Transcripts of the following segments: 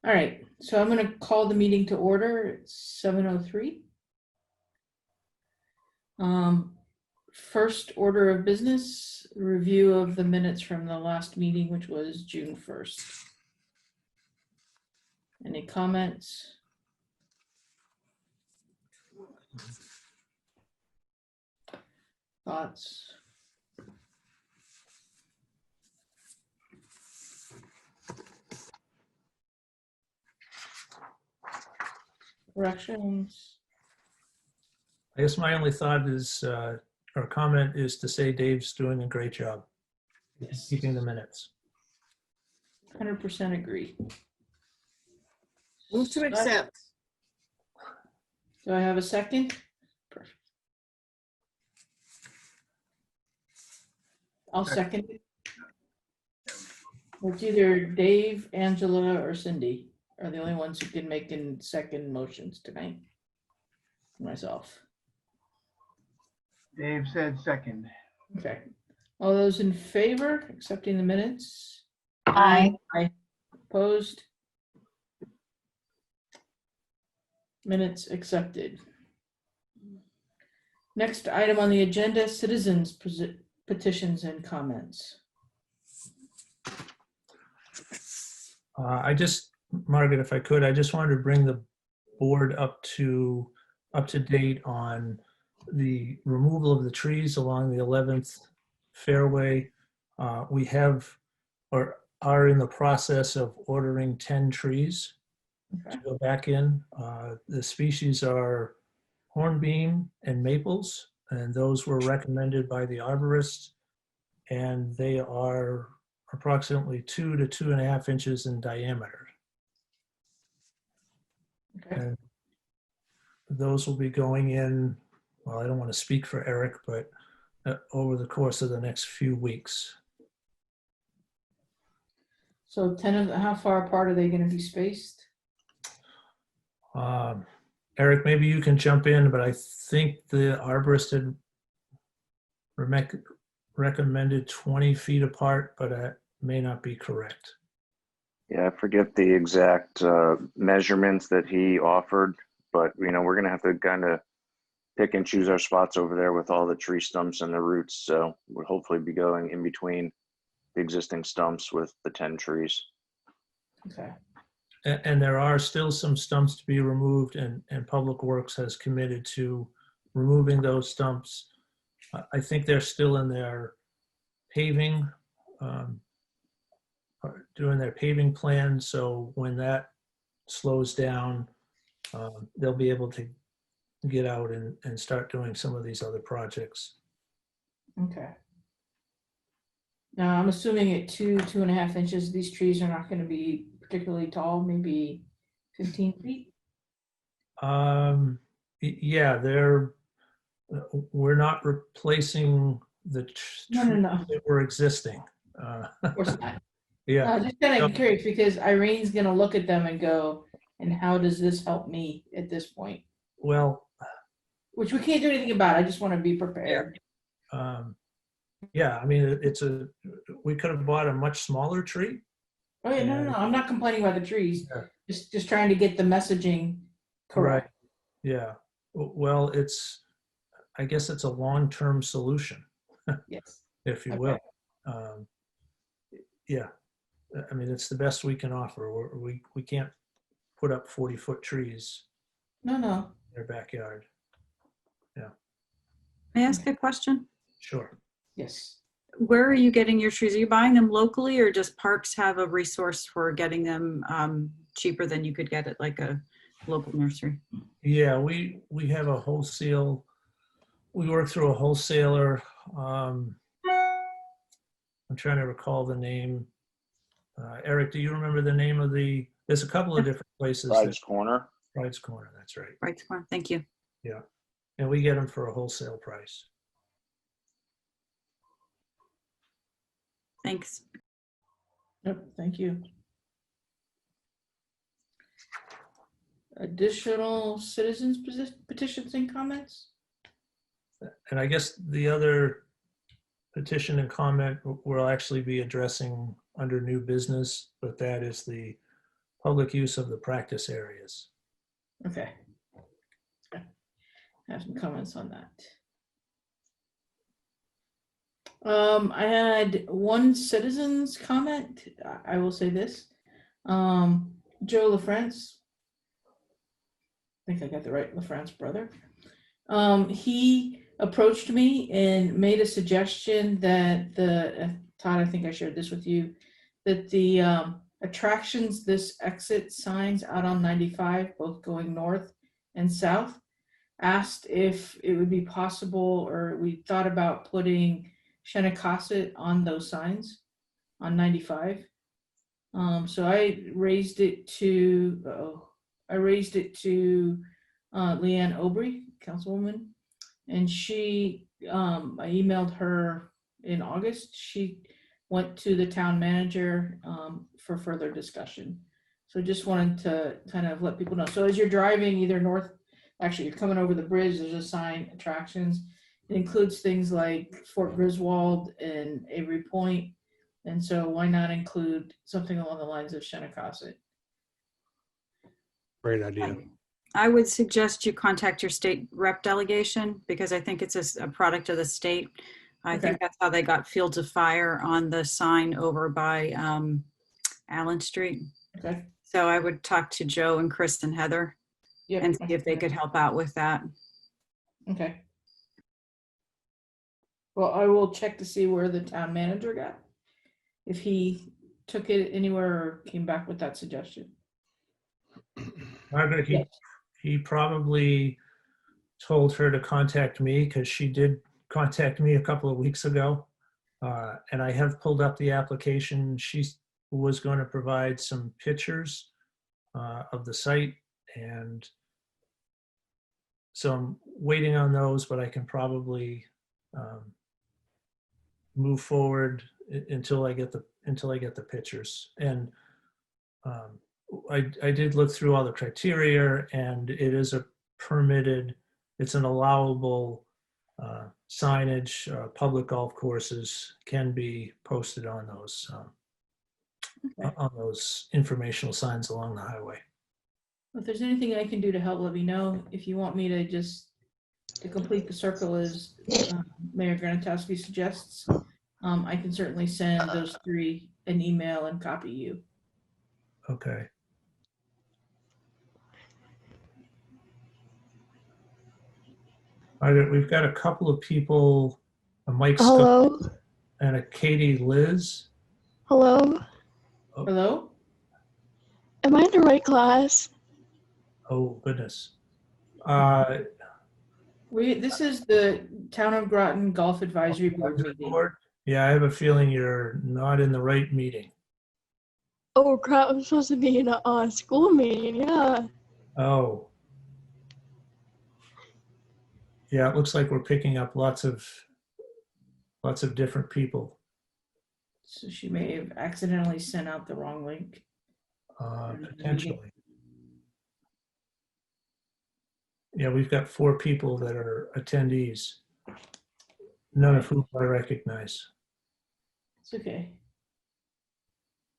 All right, so I'm going to call the meeting to order. It's 7:03. First order of business, review of the minutes from the last meeting, which was June 1st. Any comments? Thoughts? Corrections? I guess my only thought is, or comment is to say Dave's doing a great job Yes. keeping the minutes. 100% agree. Move to accept. Do I have a second? Perfect. I'll second it. It's either Dave, Angela, or Cindy are the only ones who can make in second motions tonight. Myself. Dave said second. Okay. All those in favor, accepting the minutes? Aye. Aye. Opposed? Minutes accepted. Next item on the agenda, citizens petitions and comments. Margaret, if I could, I just wanted to bring the board up to date on the removal of the trees along the 11th fairway. We have, or are in the process of ordering 10 trees Okay. to go back in. The species are hornbeam and maples, and those were recommended by the arborist, and they are approximately 2 to 2.5 inches in diameter. Okay. And those will be going in, well, I don't want to speak for Eric, but over the course of the next few weeks. So 10 of them, how far apart are they going to be spaced? Eric, maybe you can jump in, but I think the arborist had recommended 20 feet apart, but that may not be correct. Yeah, I forget the exact measurements that he offered, but we're gonna have to kind of pick and choose our spots over there with all the tree stumps and the roots. So we'll hopefully be going in between the existing stumps with the 10 trees. Okay. And there are still some stumps to be removed, and Public Works has committed to removing those stumps. I think they're still in their paving, doing their paving plan. So when that slows down, they'll be able to get out and start doing some of these other projects. Okay. Now I'm assuming at 2.5 inches, these trees are not going to be particularly tall, maybe 15 feet. Yeah, we're not replacing the trees No. that were existing. Of course not. Yeah. Just kind of curious because Irene's going to look at them and go, and how does this help me at this point? Well, Which we can't do anything about. I just want to be prepared. yeah, I mean, we could have bought a much smaller tree. Oh yeah, no. I'm not complaining about the trees. Yeah. Just trying to get the messaging correct. Right. Yeah. Well, I guess it's a long-term solution, Yes. if you will. Yeah. I mean, it's the best we can offer. We can't put up 40-foot trees No. in their backyard. Yeah. May I ask a question? Sure. Yes. Where are you getting your trees? Are you buying them locally, or does Parks have a resource for getting them cheaper than you could get at like a local nursery? Yeah, we have a wholesale. We work through a wholesaler. I'm trying to recall the name. Eric, do you remember the name of there's a couple of different places. Pride's Corner. Pride's Corner, that's right. Right, thank you. Yeah, and we get them for a wholesale price. Thanks. Yep. Thank you. Additional citizens petitions and comments? And I guess the other petition and comment we'll actually be addressing under new business, but that is the public use of the practice areas. Okay. I have some comments on that. I had one citizen's comment. I will say this. Joe LaFrance, I think I got the right LaFrance brother. He approached me and made a suggestion that Todd, I think I shared this with you, that the attractions, this exit signs out on 95, both going north and south, asked if it would be possible, or we thought about putting Shenecosset on those signs on 95. So I raised it to Leanne Aubry, Councilwoman, and she, I emailed her in August. She went to the town manager for further discussion. So just wanted to kind of let people know. So as you're driving either north, actually you're coming over the bridge, there's a sign, attractions. It includes things like Fort Griswold and Avery Point. And so why not include something along the lines of Shenecosset? Great idea. I would suggest you contact your state rep delegation because I think it's a product of the state. I Okay. think that's how they got Fields of Fire on the sign over by Allen Street. Okay. So I would talk to Joe and Chris and Heather Yep. and see if they could help out with that. Okay. Well, I will check to see where the town manager got, if he took it anywhere or came back with that suggestion. Margaret, Yes. he probably told her to contact me because she did contact me a couple of weeks ago. And I have pulled up the application. She was going to provide some pictures of the site. And so I'm waiting on those, but I can probably move forward until I get the pictures. And I did look through all the criteria, and it is a permitted, it's an allowable signage. Public golf courses can be posted on those informational signs along the highway. If there's anything I can do to help, let me know. If you want me to complete the circle as Mayor Granatosky suggests, I can certainly send those three an email and copy you. Okay. All right, we've got a couple of people, a Mike Scott Hello? and a Katie Liz. Hello? Hello? Am I in the right class? Oh, goodness. This is the Town of Groton Golf Advisory Board meeting. Yeah, I have a feeling you're not in the right meeting. Oh crap, I'm supposed to be in a school meeting, yeah. Oh. Yeah, it looks like we're picking up lots of different people. So she may have accidentally sent out the wrong link. Potentially. Yeah, we've got 4 people that are attendees, none of whom I recognize. It's okay.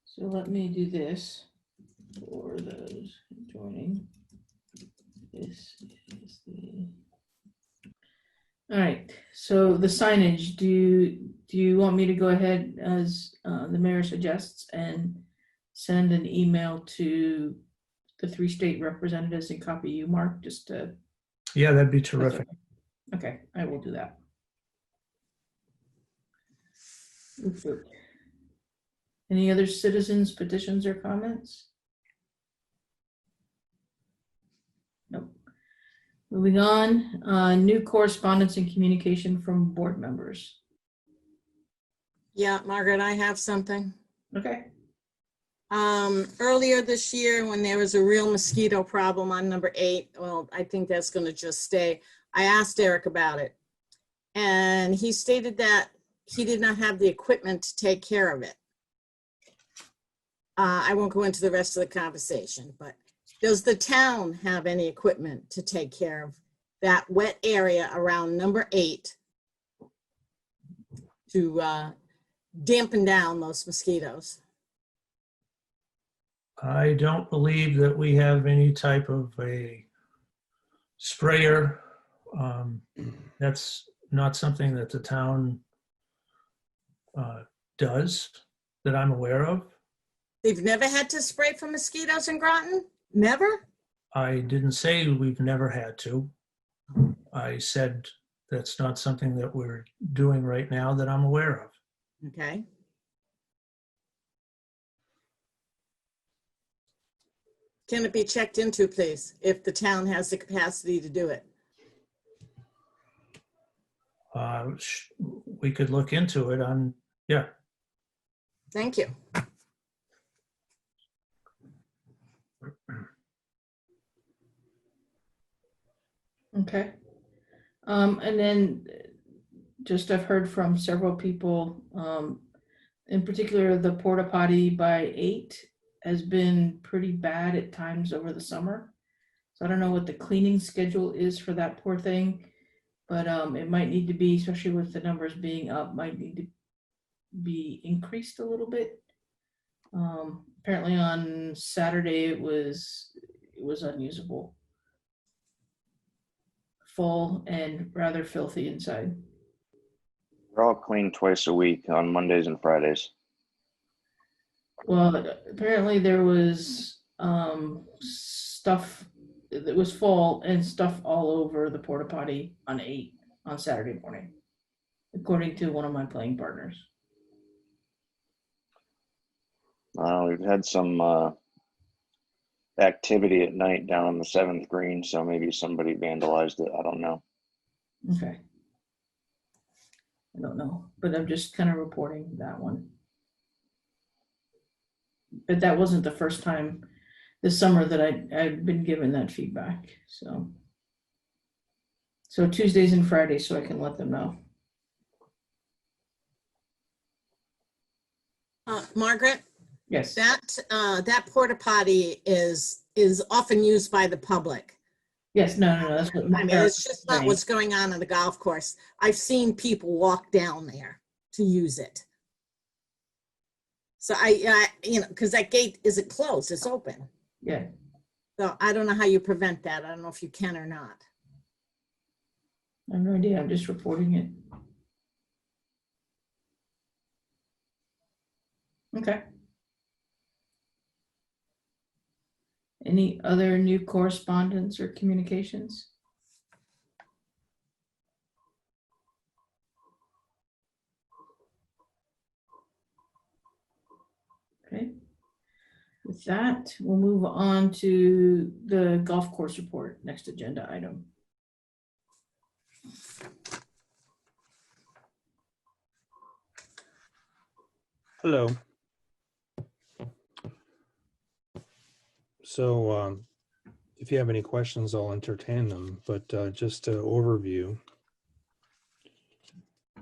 So let me do this for those joining. This is the. All right, so the signage, do you want me to go ahead as the mayor suggests and send an email to the 3 state representatives and copy you, Mark, just to. Yeah, that'd be terrific. Okay, I will do that. Oops. Any other citizens, petitions, or comments? Nope. Moving on, new correspondence and communication from board members. Yeah, Margaret, I have something. Okay. Earlier this year, when there was a real mosquito problem on number 8, well, I think that's going to just stay. I asked Eric about it, and he stated that he did not have the equipment to take care of it. I won't go into the rest of the conversation, but does the town have any equipment to take care of that wet area around number 8 to dampen down those mosquitoes? I don't believe that we have any type of a sprayer. That's not something that the town does that I'm aware of. They've never had to spray for mosquitoes in Groton? Never? I didn't say we've never had to. I said that's not something that we're doing right now that I'm aware of. Okay. Can it be checked into, please, if the town has the capacity to do it? We could look into it on, yeah. Thank you. Okay. And then just I've heard from several people, in particular, the porta potty by 8 has been pretty bad at times over the summer. So I don't know what the cleaning schedule is for that poor thing, but it might need to be, especially with the numbers being up, might need to be increased a little bit. Apparently on Saturday it was unusable, full and rather filthy inside. We're all cleaned twice a week on Mondays and Fridays. Well, apparently there was stuff that was full and stuff all over the porta potty on 8 on Saturday morning, according to one of my playing partners. We've had some activity at night down on the 7th green, so maybe somebody vandalized it. I don't know. Okay. I don't know, but I'm just kind of reporting that one. But that wasn't the first time this summer that I've been given that feedback. So Tuesdays and Fridays, so I can let them know. Margaret, Yes. that porta potty is often used by the public. Yes. No. That's what I mean, it's just not what's going on the golf course. I've seen people walk down there to use it. So because that gate isn't closed, it's open. Yeah. So I don't know how you prevent that. I don't know if you can or not. I have no idea. I'm just reporting it. Okay. Any other new correspondence or communications? Okay. With that, we'll move on to the golf course report, next agenda item. Hello. So if you have any questions, I'll entertain them, but just an overview.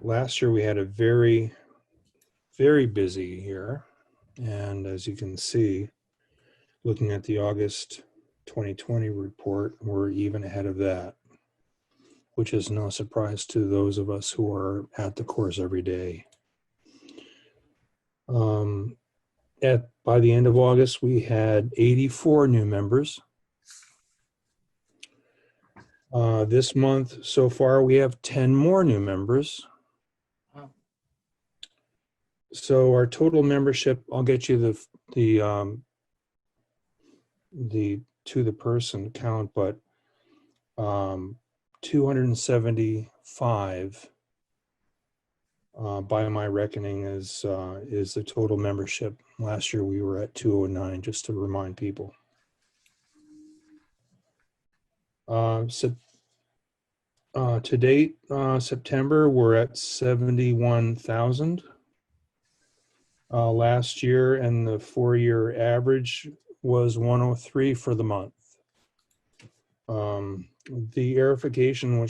Last year we had a very, very busy year. And as you can see, looking at the August 2020 report, we're even ahead of that, which is no surprise to those of us who are at the course every day. By the end of August, we had 84 new members. This month, so far, we have 10 more new members. Wow. So our total membership, I'll get you the to the person count, but 275 by my reckoning is the total membership. Last year we were at 209, just to remind people. So to date, September, we're at 71,000. Last year, and the 4-year average was 103 for the month. The aerification,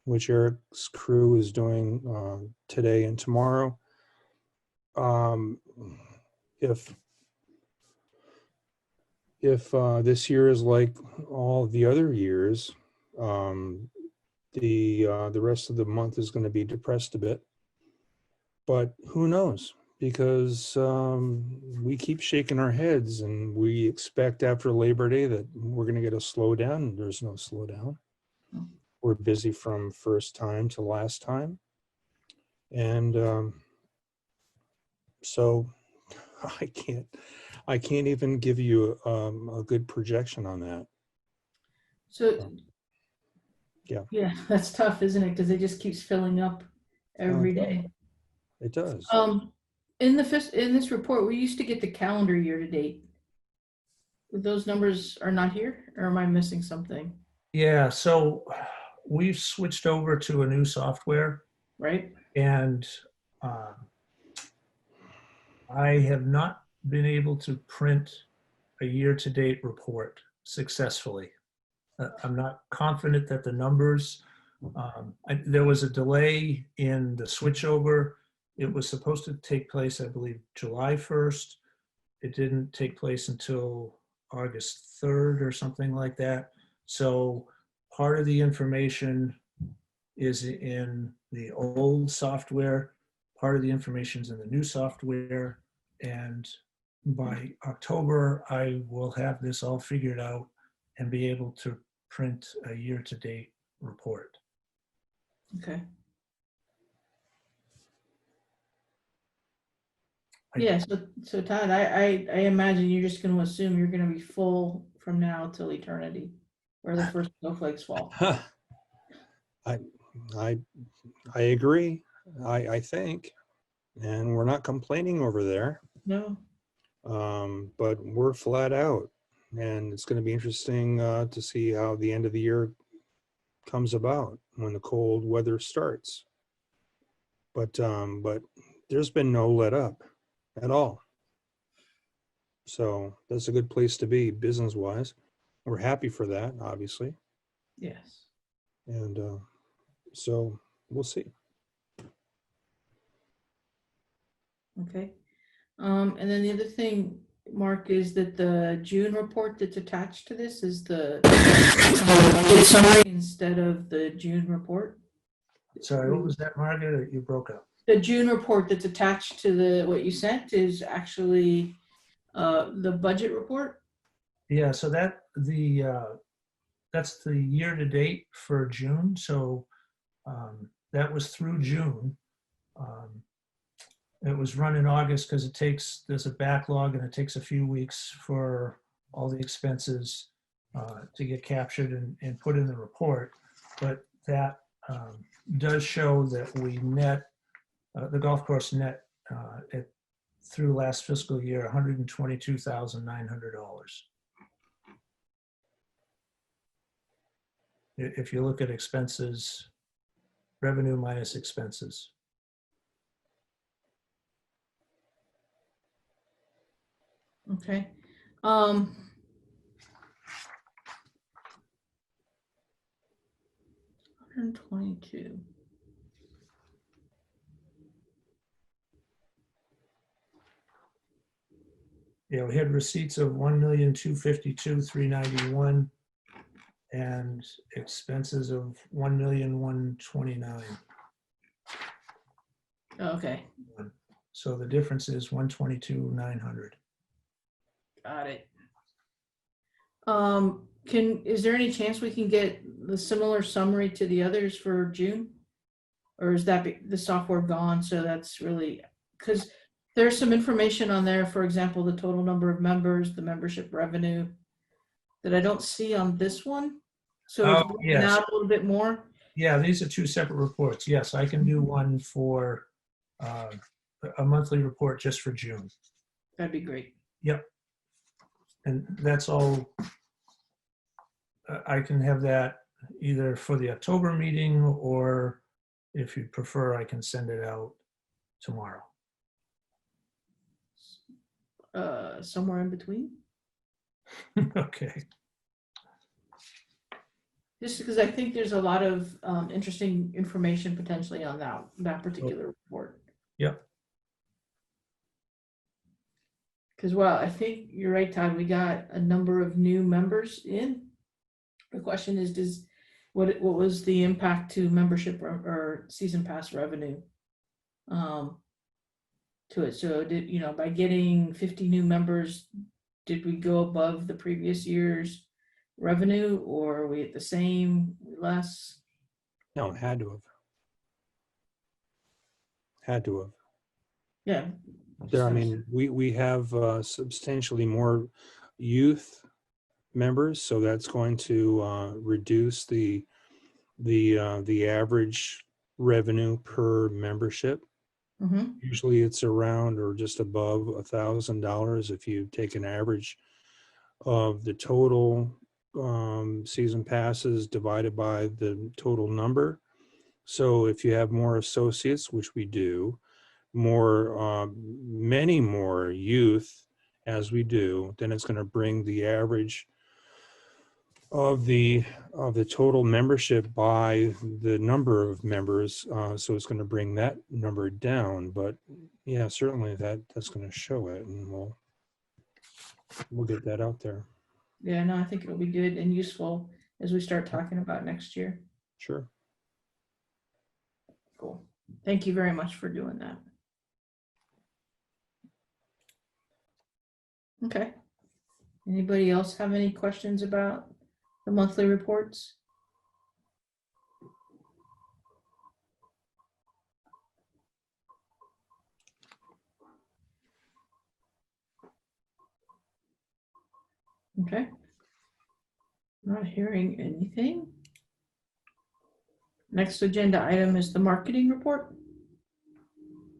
which Eric's crew is doing today and tomorrow, if this year is like all the other years, the rest of the month is going to be depressed a bit, but who knows? because we keep shaking our heads and we expect after Labor Day that we're going to get a slowdown, and there's no slowdown. We're busy from first time to last time. And so I can't even give you a good projection on that. So, Yeah. yeah, that's tough, isn't it? Because it just keeps filling up every day. It does. In this report, we used to get the calendar year to date. Those numbers are not here, or am I missing something? Yeah, so we've switched over to a new software, Right? and I have not been able to print a year-to-date report successfully. I'm not confident that the numbers, there was a delay in the switchover. It was supposed to take place, I believe, July 1st. It didn't take place until August 3rd or something like that. So part of the information is in the old software, part of the information is in the new software, and by October, I will have this all figured out and be able to print a year-to-date report. Okay. Yeah, so Todd, I imagine you're just going to assume you're going to be full from now till eternity, where the first snowflakes fall. I agree. I think, and we're not complaining over there. No. But we're flat out, and it's going to be interesting to see how the end of the year comes about when the cold weather starts. But there's been no let up at all. So that's a good place to be business-wise. We're happy for that, obviously. Yes. And so we'll see. Okay. And then the other thing, Mark, is that the June report that's attached to this is the budget summary instead of the June report. Sorry, what was that, Margaret? You broke up. The June report that's attached to what you sent is actually the budget report. Yeah, so that's the year to date for June. So that was through June. It was run in August because there's a backlog and it takes a few weeks for all the expenses to get captured and put in the report. But that does show that we net, the golf course net through last fiscal year, $122,900. If you look at expenses, revenue minus expenses. Okay. 122. Yeah, we had receipts of $1,252,391 and expenses of $1,129,000. Okay. So the difference is $122,900. Got it. Is there any chance we can get the similar summary to the others for June? Or is that the software gone? So that's really, because there's some information on there, for example, the total number of members, the membership revenue, that I don't see on this one. So it's broken yes. out a little bit more. Yeah, these are two separate reports. Yes, I can do one for a monthly report just for June. That'd be great. Yep. And that's all. I can have that either for the October meeting, or if you prefer, I can send it out tomorrow. Somewhere in between. Okay. Just because I think there's a lot of interesting information potentially on that particular report. Yep. Because, well, I think you're right, Todd. We got a number of new members in. The question is, what was the impact to membership or season pass revenue? to it. So did, by getting 50 new members, did we go above the previous year's revenue, or are we at the same, less? No, had to have. Had to have. Yeah. There, I mean, we have substantially more youth members, so that's going to reduce the average revenue per membership. Mm-hmm. Usually it's around or just above $1,000 if you take an average of the total season passes divided by the total number. So if you have more associates, which we do, many more youth as we do, then it's going to bring the average of the total membership by the number of members. So it's going to bring that number down. But yeah, certainly that's going to show it, and we'll get that out there. Yeah, no, I think it'll be good and useful as we start talking about next year. Sure. Cool. Thank you very much for doing that. Okay. Anybody else have any questions about the monthly reports? Okay. Not hearing anything. Next agenda item is the marketing report.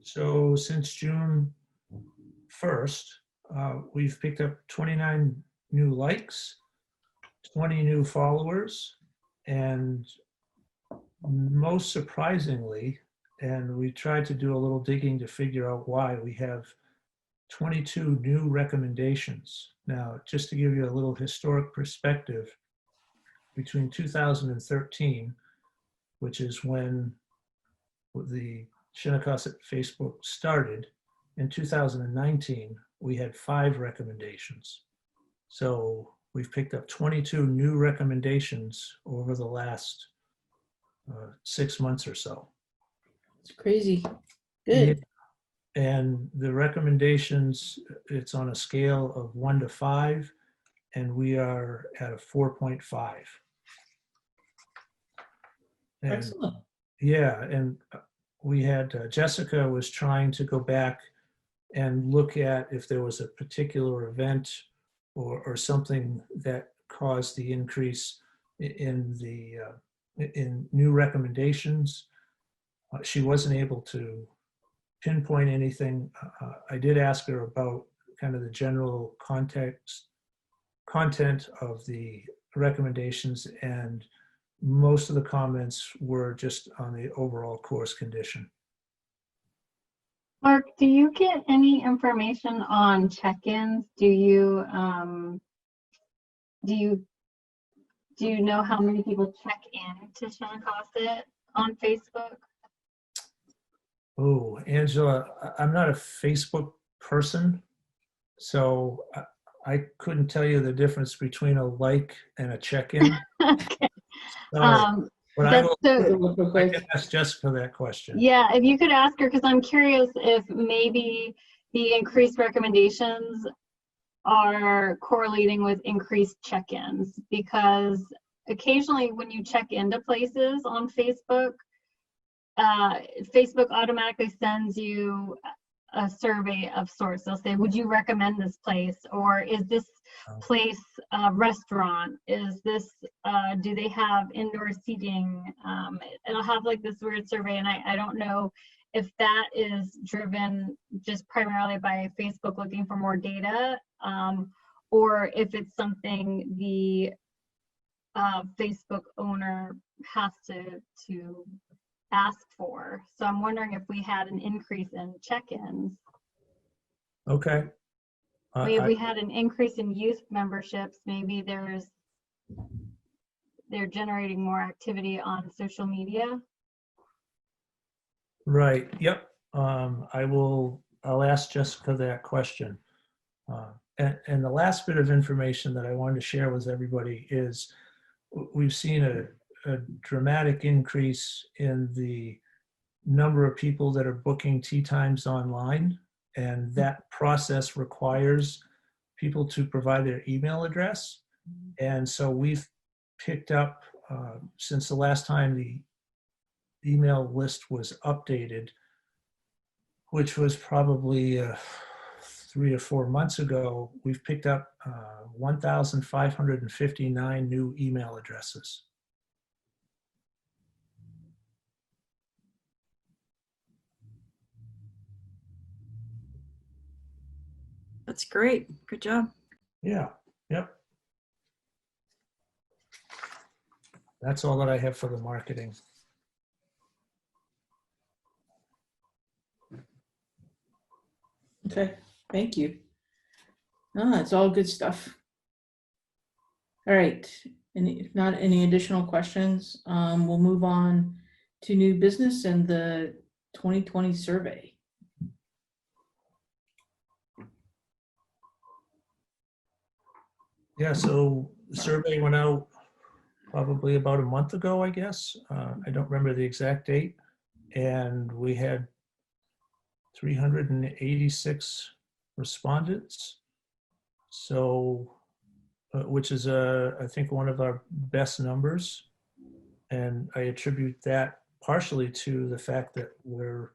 So since June 1st, we've picked up 29 new likes, 20 new followers, and most surprisingly, and we tried to do a little digging to figure out why, we have 22 new recommendations. Now, just to give you a little historic perspective, between 2013, which is when the Shinnecock Facebook started, in 2019, we had 5 recommendations. So we've picked up 22 new recommendations over the last 6 months or so. It's crazy. Good. And the recommendations, it's on a scale of 1 to 5, and we are at a 4.5. And Excellent. yeah, and we had Jessica was trying to go back and look at if there was a particular event or something that caused the increase in new recommendations. She wasn't able to pinpoint anything. I did ask her about kind of the general content of the recommendations, and most of the comments were just on the overall course condition. Mark, do you get any information on check-ins? Do you know how many people check in to Shinnecock on Facebook? Oh, Angela, I'm not a Facebook person, so I couldn't tell you the difference between a like and a check-in. Okay. But I can ask Jessica that question. Yeah, if you could ask her, because I'm curious if maybe the increased recommendations are correlating with increased check-ins, because occasionally when you check into places on Facebook, Facebook automatically sends you a survey of sorts. They'll say, would you recommend this place? Or is this place a restaurant? Is this, do they have indoor seating? It'll have like this weird survey, and I don't know if that is driven just primarily by Facebook looking for more data, or if it's something the Facebook owner has to ask for. So I'm wondering if we had an increase in check-ins. Okay. If we had an increase in youth memberships, maybe they're generating more activity on social media. Right. Yep. I'll ask Jessica that question. And the last bit of information that I wanted to share with everybody is we've seen a dramatic increase in the number of people that are booking tea times online. And that process requires people to provide their email address. And so we've picked up, since the last time the email list was updated, which was probably 3 or 4 months ago, we've picked up 1,559 new email addresses. That's great. Good job. Yeah, yep. That's all that I have for the marketing. Okay, thank you. It's all good stuff. All right, and if not any additional questions, we'll move on to new business and the 2020 survey. Yeah, so the survey went out probably about a month ago, I guess. I don't remember the exact date. And we had 386 respondents. So, which is, I think, one of our best numbers. And I attribute that partially to the fact that we're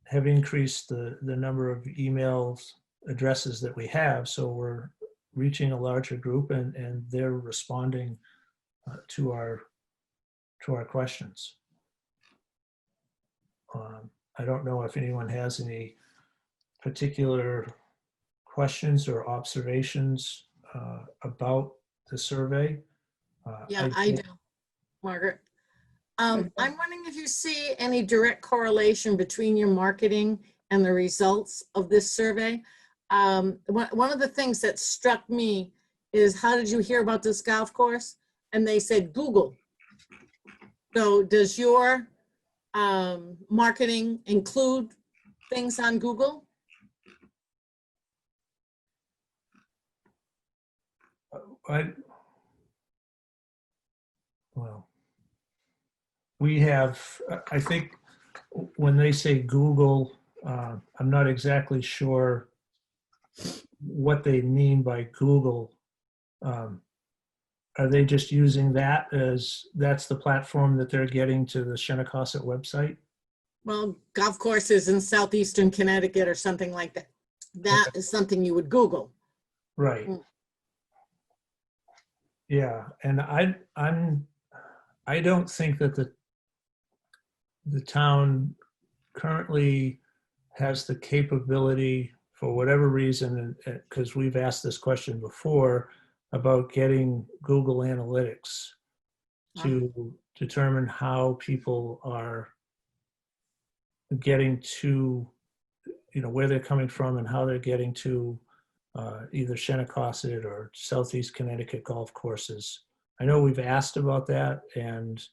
have increased the number of emails addresses that we have. So we're reaching a larger group, and they're responding to our questions. I don't know if anyone has any particular questions or observations about the survey. Yeah, I do, Margaret. I'm wondering if you see any direct correlation between your marketing and the results of this survey. One of the things that struck me is, how did you hear about this golf course? And they said Google. So does your marketing include things on Google? Well, we have, I think when they say Google, I'm not exactly sure what they mean by Google. Are they just using that as, that's the platform that they're getting to the Shinnecossett website? Well, golf courses in southeastern Connecticut or something like that. That is something you would Google. Right. Yeah, and I don't think that the town currently has the capability, for whatever reason, because we've asked this question before, about getting Google Analytics to determine how people are getting to, where they're coming from and how they're getting to either Shinnecossett or Southeast Connecticut golf courses. I know we've asked about that, and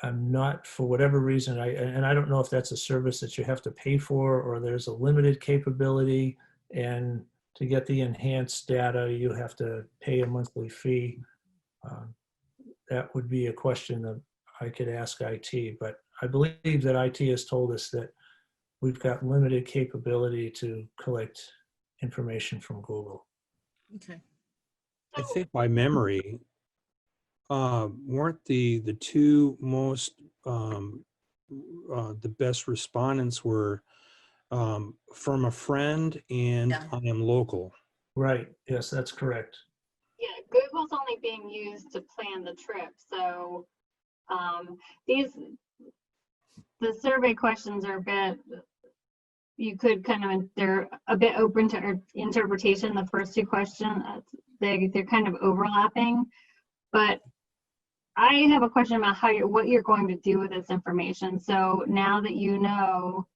I'm not, for whatever reason, I don't know if that's a service that you have to pay for or there's a limited capability, and to get the enhanced data, you have to pay a monthly fee. That would be a question that I could ask IT, but I believe that IT has told us that we've got limited capability to collect information from Google. Okay. I think by memory, weren't the two most the best respondents were from a friend and Yeah. I am local. Right. Yes, that's correct. Yeah, Google's only being used to plan the trip. So the survey questions are a bit, you could they're a bit open to interpretation. The first two questions, they're kind of overlapping. But I have a question about what you're going to do with this information. So now that you know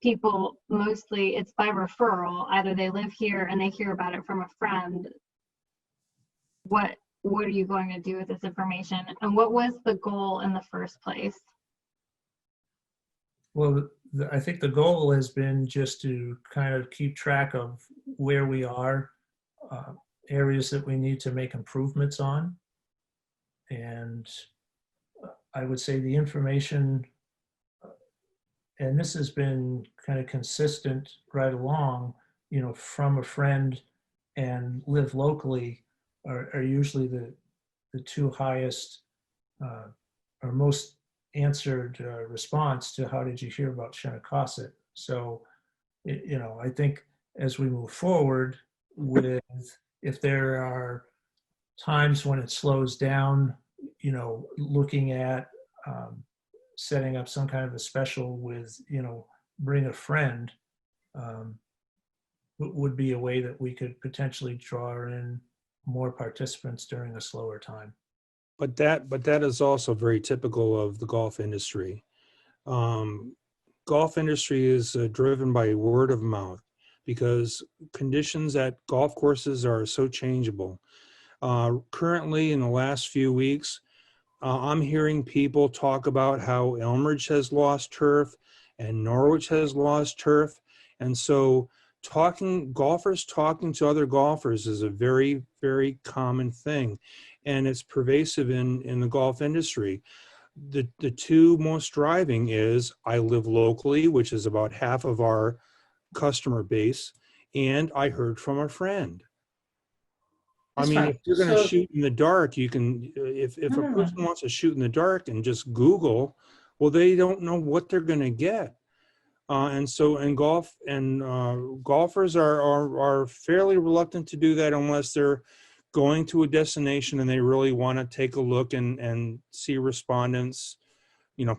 people, mostly it's by referral, either they live here and they hear about it from a friend, what are you going to do with this information? And what was the goal in the first place? Well, I think the goal has been just to kind of keep track of where we are, areas that we need to make improvements on. And I would say the information and this has been kind of consistent right along, from a friend and live locally are usually the two highest or most answered response to how did you hear about Shinnecossett. So, I think as we move forward with, if there are times when it slows down, looking at setting up some kind of a special with, bring a friend, would be a way that we could potentially draw in more participants during a slower time. But that is also very typical of the golf industry. Golf industry is driven by word of mouth because conditions at golf courses are so changeable. Currently, in the last few weeks, I'm hearing people talk about how Elmridge has lost turf and Norwich has lost turf. And so golfers talking to other golfers is a very, very common thing. And it's pervasive in the golf industry. The two most driving is I live locally, which is about half of our customer base, and I heard from a friend. That's I mean, fine. if you're going to So- shoot in the dark, you can, if No, a no, no. person wants to shoot in the dark and just Google, well, they don't know what they're going to get. And so in golf, and golfers are fairly reluctant to do that unless they're going to a destination and they really want to take a look and see respondents,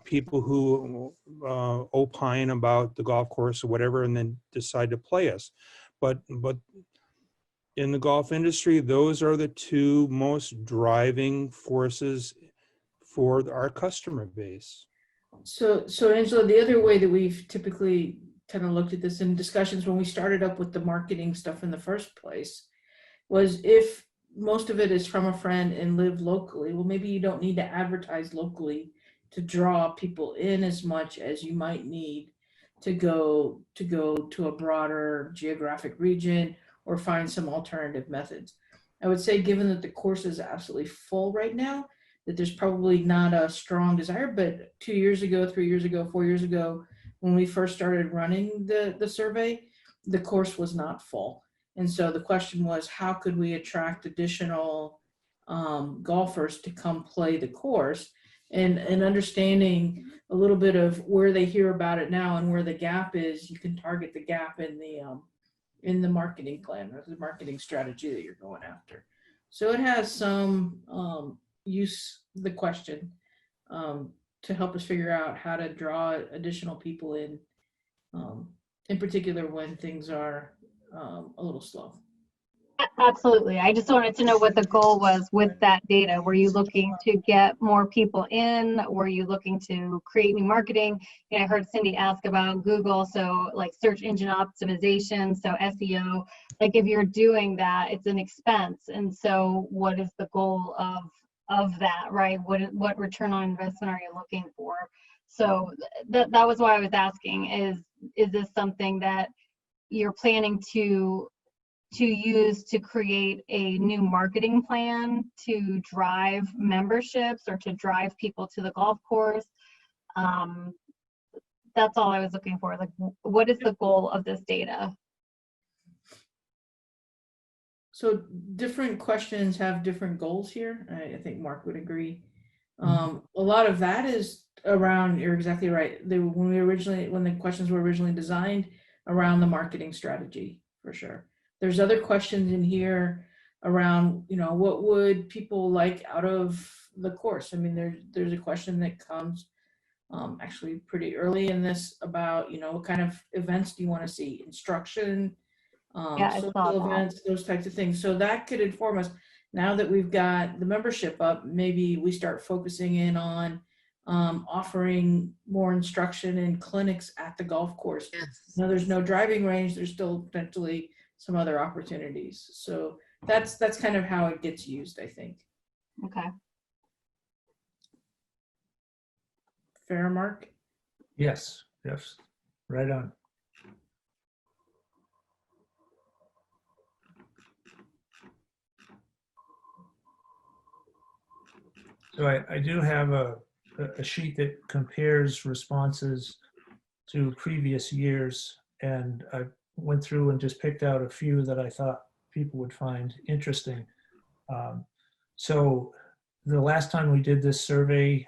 people who opine about the golf course or whatever, and then decide to play us. But in the golf industry, those are the two most driving forces for our customer base. So Angela, the other way that we've typically kind of looked at this in discussions when we started up with the marketing stuff in the first place was if most of it is from a friend and live locally, well, maybe you don't need to advertise locally to draw people in as much as you might need to go to a broader geographic region or find some alternative methods. I would say, given that the course is absolutely full right now, that there's probably not a strong desire, but 2 years ago, 3 years ago, 4 years ago, when we first started running the survey, the course was not full. And so the question was, how could we attract additional golfers to come play the course? And understanding a little bit of where they hear about it now and where the gap is, you can target the gap in the marketing plan or the marketing strategy that you're going after. So it has some use the question to help us figure out how to draw additional people in particular when things are a little slow. Absolutely. I just wanted to know what the goal was with that data. Were you looking to get more people in? Were you looking to create new marketing? And I heard Cindy ask about Google, so like search engine optimization, so SEO. Like if you're doing that, it's an expense. And so what is the goal of that, right? What return on investment are you looking for? So that was why I was asking, is this something that you're planning to use to create a new marketing plan to drive memberships or to drive people to the golf course? That's all I was looking for. Like, what is the goal of this data? So different questions have different goals here. I think Mark would agree. A lot of that is around, you're exactly right. When the questions were originally designed, around the marketing strategy, for sure. There's other questions in here around, what would people like out of the course? I mean, there's a question that comes actually pretty early in this about, what kind of events do you want to see? Instruction, Yeah, I saw social that. events, those types of things. So that could inform us. Now that we've got the membership up, maybe we start focusing in on offering more instruction and clinics at the golf course. Yes. Now there's no driving range, there's still potentially some other opportunities. So that's kind of how it gets used, I think. Okay. Fair, Mark? Yes, right on. So I do have a sheet that compares responses to previous years, and I went through and just picked out a few that I thought people would find interesting. So the last time we did this survey,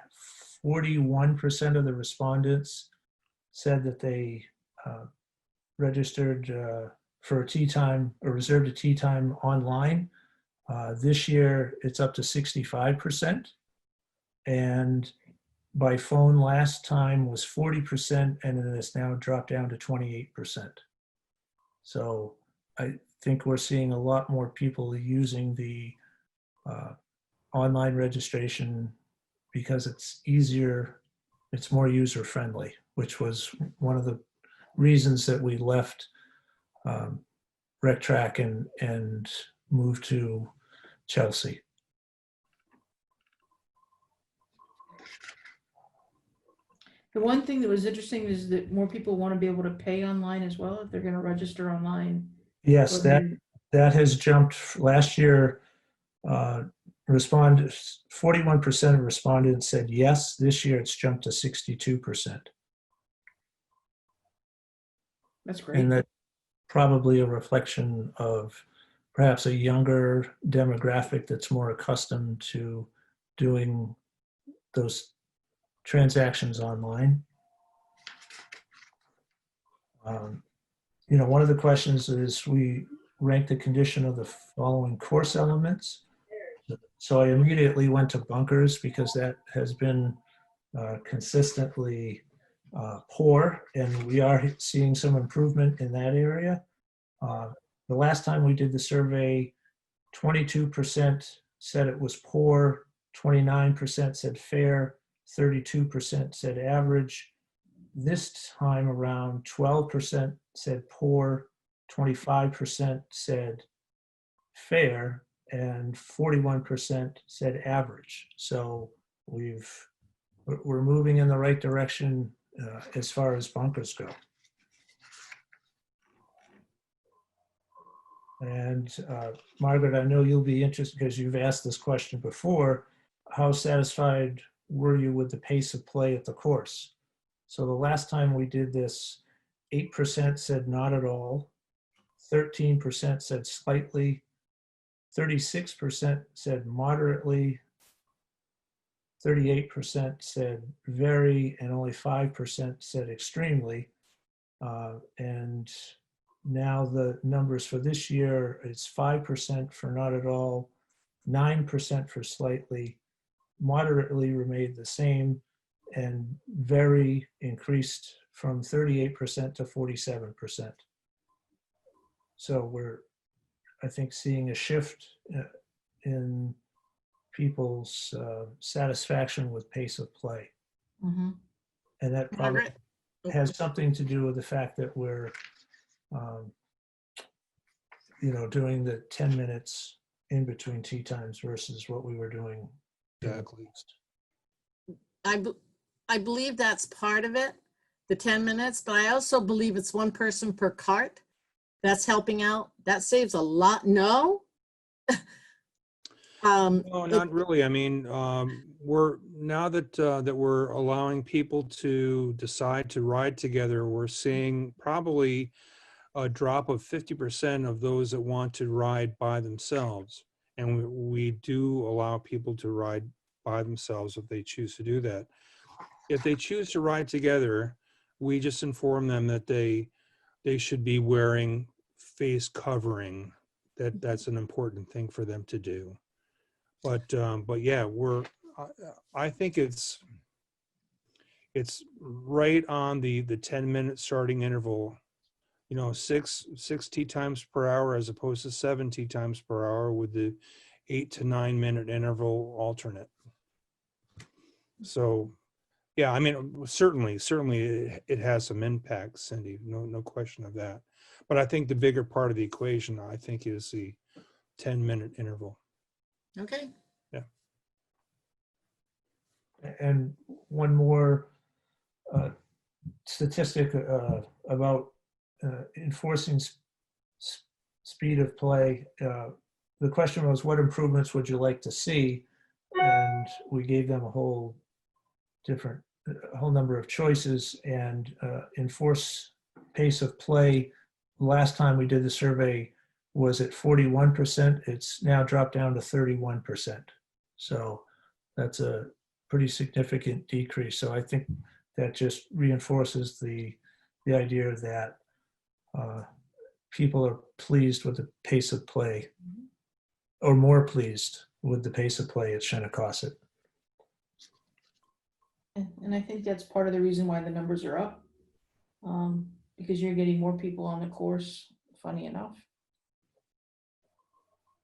41% of the respondents said that they registered for a tea time or reserved a tea time online. This year, it's up to 65%. And by phone last time was 40%, and then it's now dropped down to 28%. So I think we're seeing a lot more people using the online registration because it's easier, it's more user-friendly, which was one of the reasons that we left Rec Track and moved to Chelsea. The one thing that was interesting is that more people want to be able to pay online as well if they're going to register online. Yes, that has jumped. Last year, 41% of respondents said yes. This year, it's jumped to 62%. That's great. And that's probably a reflection of perhaps a younger demographic that's more accustomed to doing those transactions online. One of the questions is we rank the condition of the following course elements. So I immediately went to bunkers because that has been consistently poor, and we are seeing some improvement in that area. The last time we did the survey, 22% said it was poor, 29% said fair, 32% said average. This time around, 12% said poor, 25% said fair, and 41% said average. So we're moving in the right direction as far as bunkers go. And Margaret, I know you'll be interested because you've asked this question before. How satisfied were you with the pace of play at the course? So the last time we did this, 8% said not at all, 13% said slightly, 36% said moderately, 38% said very, and only 5% said extremely. And now the numbers for this year, it's 5% for not at all, 9% for slightly, moderately remained the same, and very increased from 38% to 47%. So we're, I think, seeing a shift in people's satisfaction with pace of play. Mm-hmm. And that probably has something to do with the fact that we're, doing the 10 minutes in between tea times versus what we were doing. Exactly. I believe that's part of it, the 10 minutes, but I also believe it's one person per cart. That's helping out. That saves a lot. No? No, not really. I mean, we're now that we're allowing people to decide to ride together, we're seeing probably a drop of 50% of those that want to ride by themselves. And we do allow people to ride by themselves if they choose to do that. If they choose to ride together, we just inform them that they should be wearing face covering. That's an important thing for them to do. But yeah, I think it's right on the 10-minute starting interval. 6 tea times per hour as opposed to 7 tea times per hour with the 8 to 9 minute interval alternate. So, yeah, I mean, certainly it has some impact, Cindy. No question of that. But I think the bigger part of the equation, I think, is the 10-minute interval. Okay. Yeah. And one more statistic about enforcing speed of play. The question was, what improvements would you like to see? And we gave them a whole different a whole number of choices and enforce pace of play. Last time we did the survey was at 41%. It's now dropped down to 31%. So that's a pretty significant decrease. So I think that just reinforces the idea that people are pleased with the pace of play, or more pleased with the pace of play at Shinnecossett. And I think that's part of the reason why the numbers are up, because you're getting more people on the course, funny enough.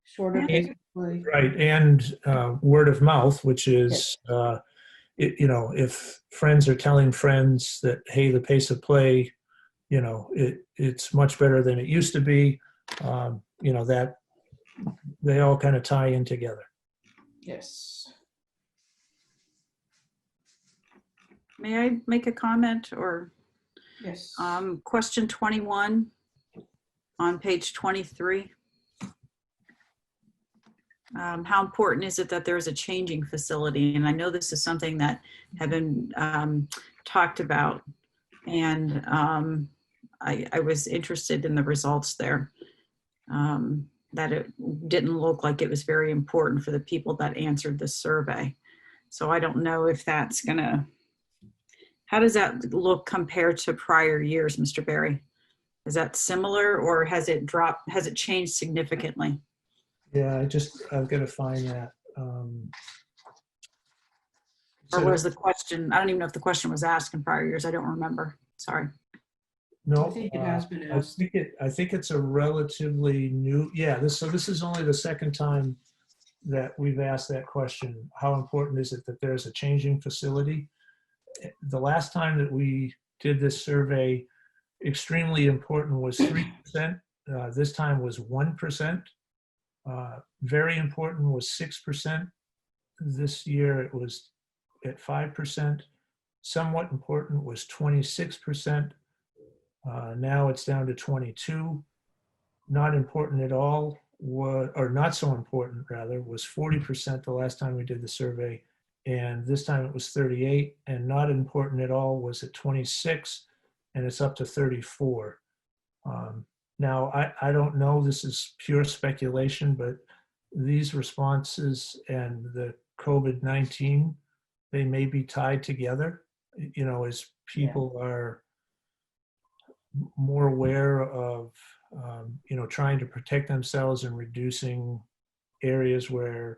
Shorter Yeah. pace of play. Right, and word of mouth, which is, if friends are telling friends that, hey, the pace of play, it's much better than it used to be, that they all kind of tie in together. Yes. May I make a comment or Yes. question 21 on page 23? How important is it that there is a changing facility? And I know this is something that have been talked about, and I was interested in the results there, that it didn't look like it was very important for the people that answered the survey. So I don't know if that's gonna, how does that look compared to prior years, Mr. Berry? Is that similar, or has it dropped, has it changed significantly? Yeah, I've got to find that. Or was the question, I don't even know if the question was asked in prior years. I don't remember. Sorry. No, I think it has been I asked. think it's a relatively new, so this is only the second time that we've asked that question. How important is it that there's a changing facility? The last time that we did this survey, extremely important was 3%. This time was 1%. Very important was 6%. This year it was at 5%. Somewhat important was 26%. Now it's down to 22. Not important at all, or not so important rather, was 40% the last time we did the survey. And this time it was 38. And not important at all was at 26, and it's up to 34. Now, I don't know, this is pure speculation, but these responses and the COVID-19, they may be tied together, as people are more aware of, trying to protect themselves and reducing areas where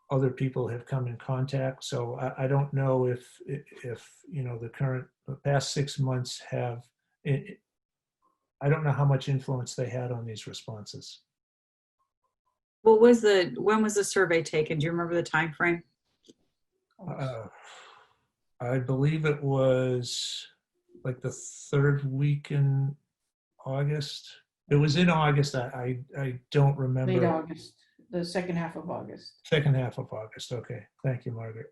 other people have come in contact. So I don't know if the past 6 months have, I don't know how much influence they had on these responses. When was the survey taken? Do you remember the time frame? I believe it was like the third week in August. It was in August. I don't remember. Late August, the second half of August. Second half of August. Okay. Thank you, Margaret.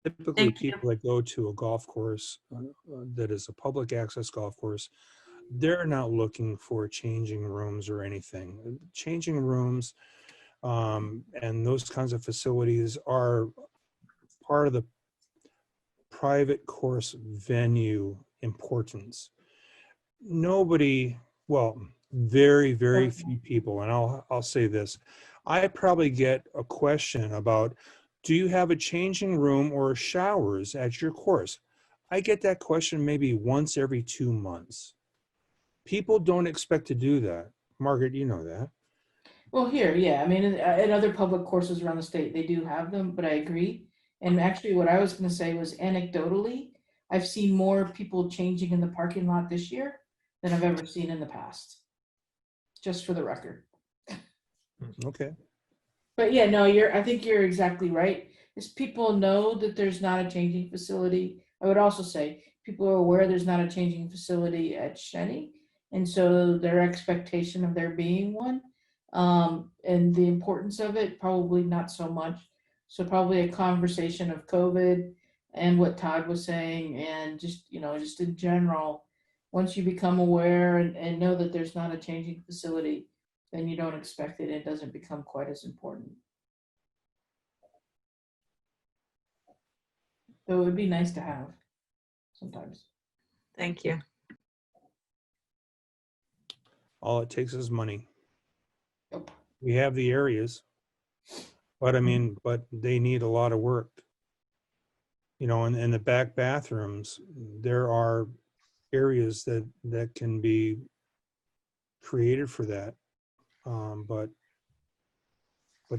Typically, Thank you. people that go to a golf course that is a public access golf course, they're not looking for changing rooms or anything. Changing rooms and those kinds of facilities are part of the private course venue importance. Nobody, well, very, very few people, and I'll say this, I probably get a question about, do you have a changing room or showers at your course? I get that question maybe once every 2 months. People don't expect to do that. Margaret, you know that. Well, here, yeah. I mean, at other public courses around the state, they do have them, but I agree. And actually, what I was going to say was anecdotally, I've seen more people changing in the parking lot this year than I've ever seen in the past. Just for the record. Okay. But yeah, no, I think you're exactly right. Is people know that there's not a changing facility. I would also say people are aware there's not a changing facility at Shenny. And so their expectation of there being one, and the importance of it, probably not so much. So probably a conversation of COVID and what Todd was saying, and just in general, once you become aware and know that there's not a changing facility, then you don't expect it. It doesn't become quite as important. So it would be nice to have. sometimes. Thank you. All it takes is money. Yep. We have the areas, but I mean, but they need a lot of work. You know, in the back bathrooms, there are areas that can be created for that. But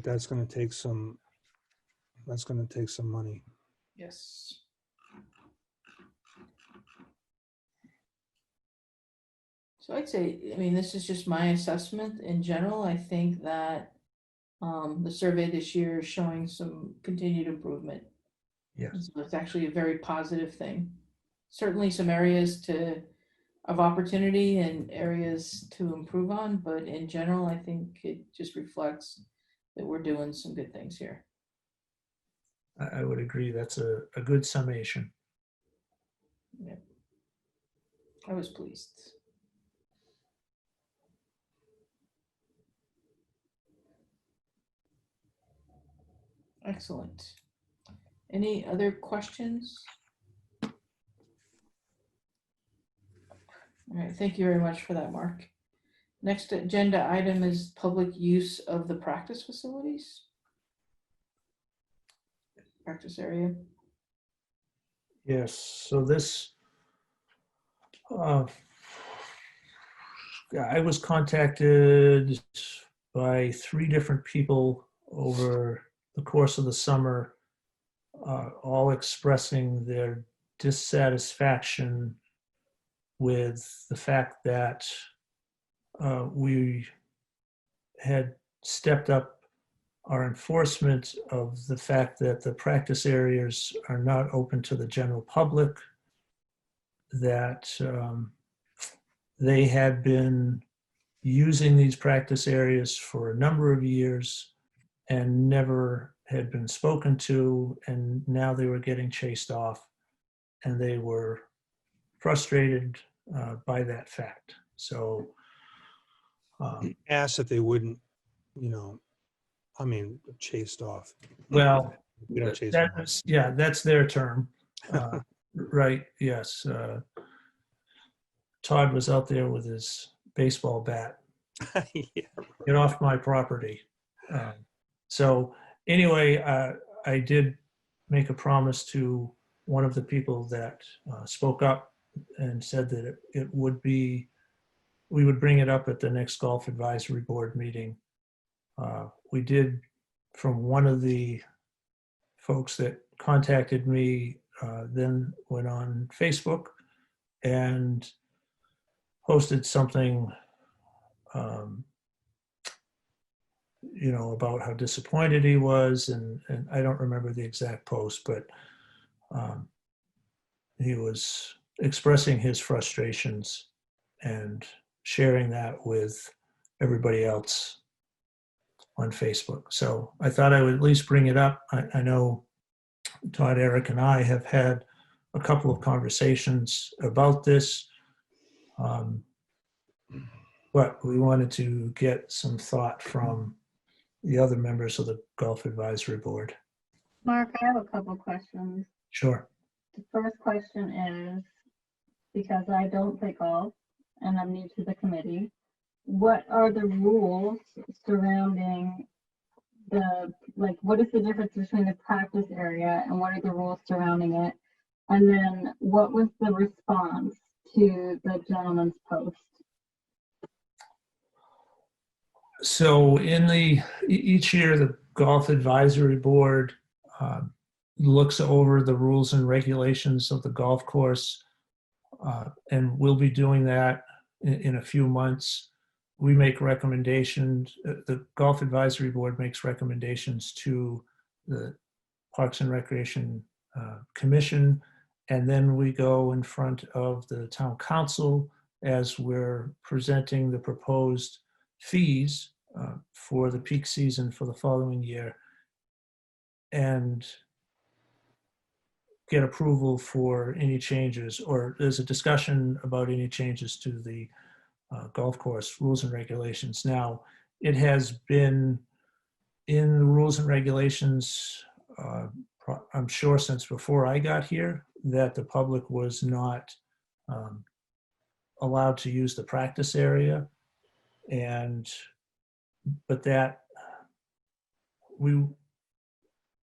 that's going to take some money. Yes. So I'd say, I mean, this is just my assessment in general. I think that the survey this year is showing some continued improvement. Yes. So it's actually a very positive thing. Certainly some areas of opportunity and areas to improve on, but in general, I think it just reflects that we're doing some good things here. I would agree. That's a good summation. Yeah. I was pleased. Excellent. Any other questions? All right, thank you very much for that, Mark. Next agenda item is public use of the practice facilities. Practice area. Yes, so this, I was contacted by 3 different people over the course of the summer, all expressing their dissatisfaction with the fact that we had stepped up our enforcement of the fact that the practice areas are not open to the general public, that they had been using these practice areas for a number of years and never had been spoken to, and now they were getting chased off, and they were frustrated by that fact. So Asked if they wouldn't, you know, I mean, chased off. well, We don't chase them off. that's their term. Right, yes. Todd was out there with his baseball bat. Yeah, Get off my property. So anyway, I did make a promise to one of the people that spoke up and said that it would be, we would bring it up at the next Golf Advisory Board meeting. We did, from one of the folks that contacted me, then went on Facebook and posted something, you know, about how disappointed he was, and I don't remember the exact post, but he was expressing his frustrations and sharing that with everybody else on Facebook. So I thought I would at least bring it up. I know Todd, Eric, and I have had a couple of conversations about this, but we wanted to get some thought from the other members of the Golf Advisory Board. Mark, I have a couple questions. Sure. The first question is, because I don't play golf and I'm new to the committee, what are the rules surrounding what is the difference between the practice area and what are the rules surrounding it? And then what was the response to the gentleman's post? So each year, the Golf Advisory Board looks over the rules and regulations of the golf course, and we'll be doing that in a few months. We make recommendations, the Golf Advisory Board makes recommendations to the Parks and Recreation Commission, and then we go in front of the Town Council as we're presenting the proposed fees for the peak season for the following year, and get approval for any changes, or there's a discussion about any changes to the golf course rules and regulations. Now, it has been in the rules and regulations, I'm sure since before I got here, that the public was not allowed to use the practice area, but that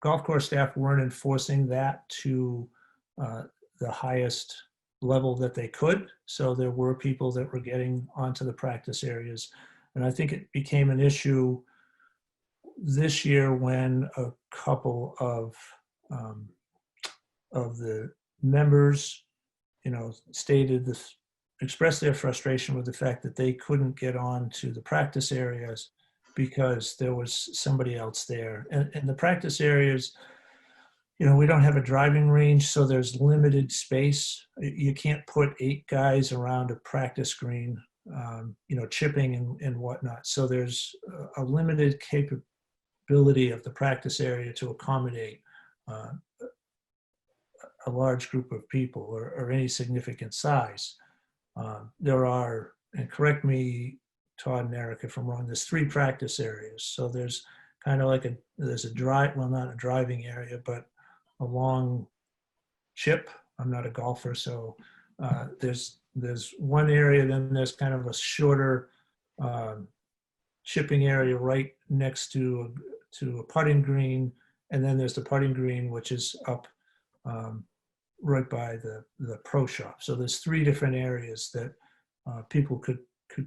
golf course staff weren't enforcing that to the highest level that they could. So there were people that were getting onto the practice areas. And I think it became an issue this year when a couple of the members, expressed their frustration with the fact that they couldn't get on to the practice areas because there was somebody else there. And the practice areas, we don't have a driving range, so there's limited space. You can't put 8 guys around a practice green, chipping and whatnot. So there's a limited capability of the practice area to accommodate a large group of people or any significant size. There are, and correct me, Todd and Eric, if I'm wrong, there's 3 practice areas. So there's kind of like there's a not a driving area, but a long chip. I'm not a golfer, so there's one area, then there's kind of a shorter chipping area right next to a putting green, and then there's the putting green, which is up right by the pro shop. So there's 3 different areas that people could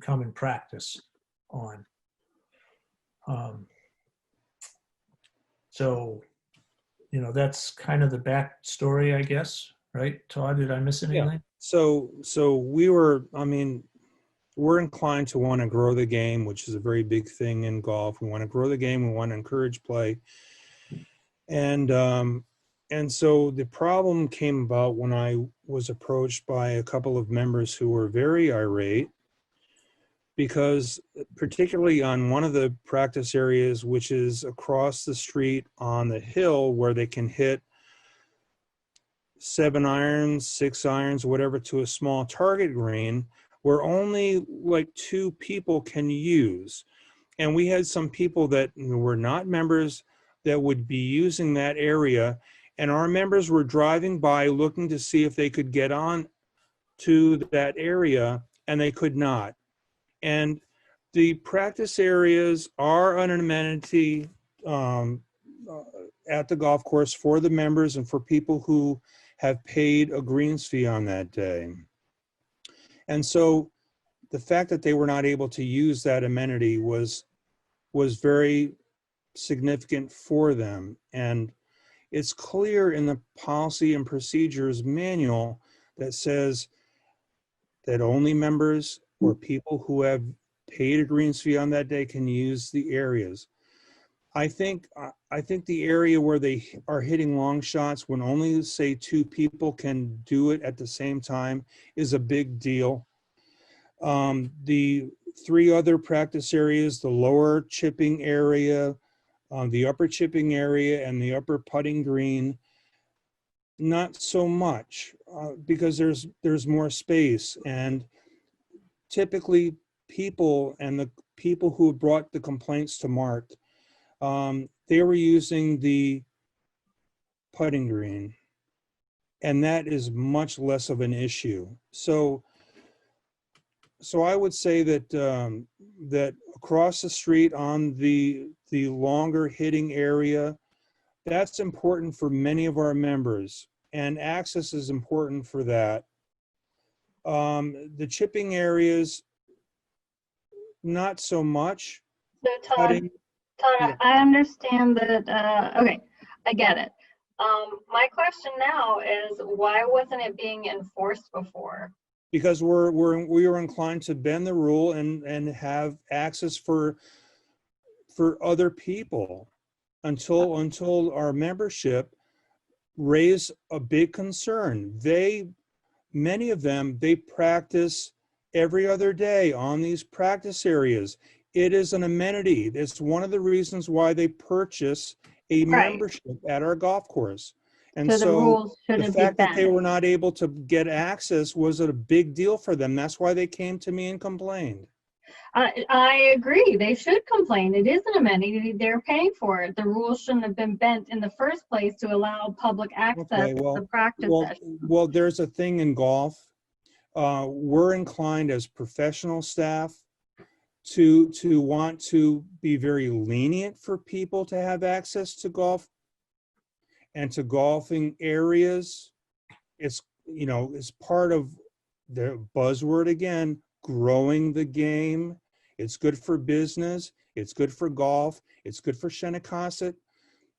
come and practice on. So, that's kind of the backstory, I guess, right? Todd, did I miss anything? Yeah. So we're inclined to want to grow the game, which is a very big thing in golf. We want to grow the game. We want to encourage play. And so the problem came about when I was approached by a couple of members who were very irate, because particularly on one of the practice areas, which is across the street on the hill where they can hit 7 irons, 6 irons, whatever, to a small target green, where only like 2 people can use. And we had some people that were not members that would be using that area. And our members were driving by looking to see if they could get on to that area, and they could not. And the practice areas are an amenity at the golf course for the members and for people who have paid a greens fee on that day. And so the fact that they were not able to use that amenity was very significant for them. And it's clear in the policy and procedures manual that says that only members or people who have paid a greens fee on that day can use the areas. I think the area where they are hitting long shots when only, say, 2 people can do it at the same time is a big deal. The 3 other practice areas, the lower chipping area, the upper chipping area, and the upper putting green, not so much because there's more space. And typically people who brought the complaints to Mark, they were using the putting green, and that is much less of an issue. So I would say that that across the street on the longer hitting area, that's important for many of our members, and access is important for that. The chipping areas, not so much. So Todd, Putting, yeah. I understand that, okay, I get it. My question now is, why wasn't it being enforced before? Because we were inclined to bend the rule and have access for other people until our membership raised a big concern. Many of them, they practice every other day on these practice areas. It is an amenity. It's one of the reasons why they purchase a membership at our golf course. And so the fact that they were not able to get access was a big deal for them. That's why they came to me and complained. I agree. They should complain. It is an amenity. They're paying for it. The rules shouldn't have been bent in the first place to allow public access Okay, to the practice session. well, there's a thing in golf. We're inclined as professional staff to want to be very lenient for people to have access to golf and to golfing areas. It's, you know, it's part of the buzzword again, growing the game. It's good for business. It's good for golf. It's good for Shinnecock.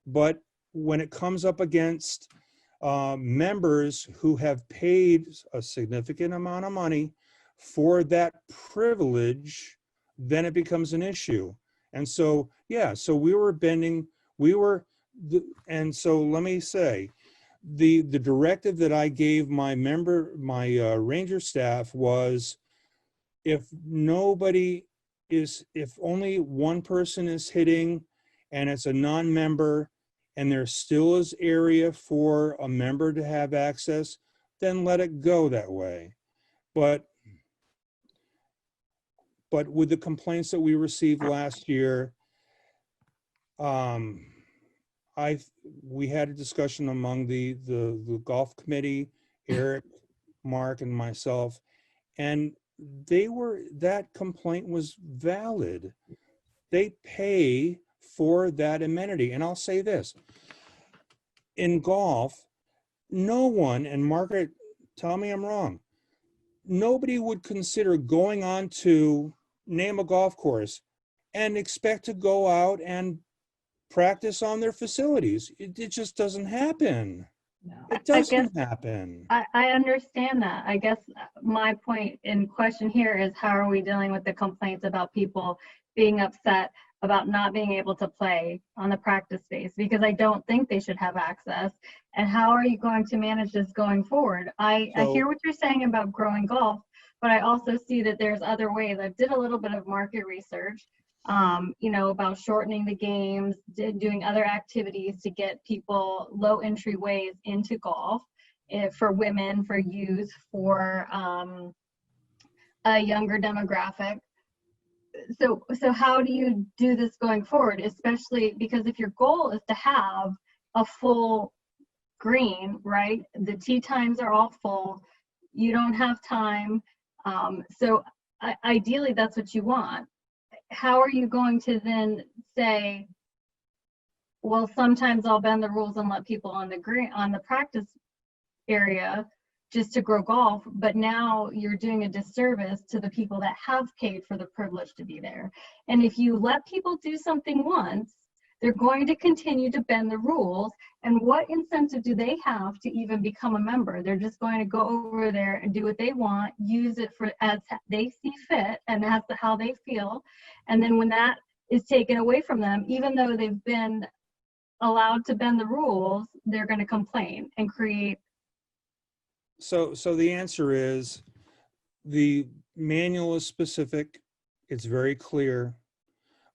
But when it comes up against members who have paid a significant amount of money for that privilege, then it becomes an issue. And so, yeah, so we were bending, and so let me say, the directive that I gave my ranger staff was, if only one person is hitting and it's a non-member and there still is area for a member to have access, then let it go that way. But with the complaints that we received last year, we had a discussion among the golf committee, Eric, Mark, and myself, and that complaint was valid. They pay for that amenity. And I'll say this, in golf, no one, and Margaret, tell me I'm wrong, nobody would consider going on to name a golf course and expect to go out and practice on their facilities. It just doesn't happen. No. It doesn't happen. I understand that. I guess my point in question here is, how are we dealing with the complaints about people being upset about not being able to play on the practice space? Because I don't think they should have access. And how are you going to manage this going forward? I hear what you're saying about growing golf, but I also see that there's other ways. I did a little bit of market research, about shortening the games, doing other activities to get people low entry ways into golf, for women, for youth, for a younger demographic. So how do you do this going forward? Especially because if your goal is to have a full green, right? The tee times are all full. You don't have time. So ideally, that's what you want. How are you going to then say, well, sometimes I'll bend the rules and let people on the green, on the practice area just to grow golf, but now you're doing a disservice to the people that have paid for the privilege to be there. And if you let people do something once, they're going to continue to bend the rules. And what incentive do they have to even become a member? They're just going to go over there and do what they want, use it for as they see fit, and that's how they feel. And then when that is taken away from them, even though they've been allowed to bend the rules, they're going to complain and create. So the answer is, the manual is specific. It's very clear.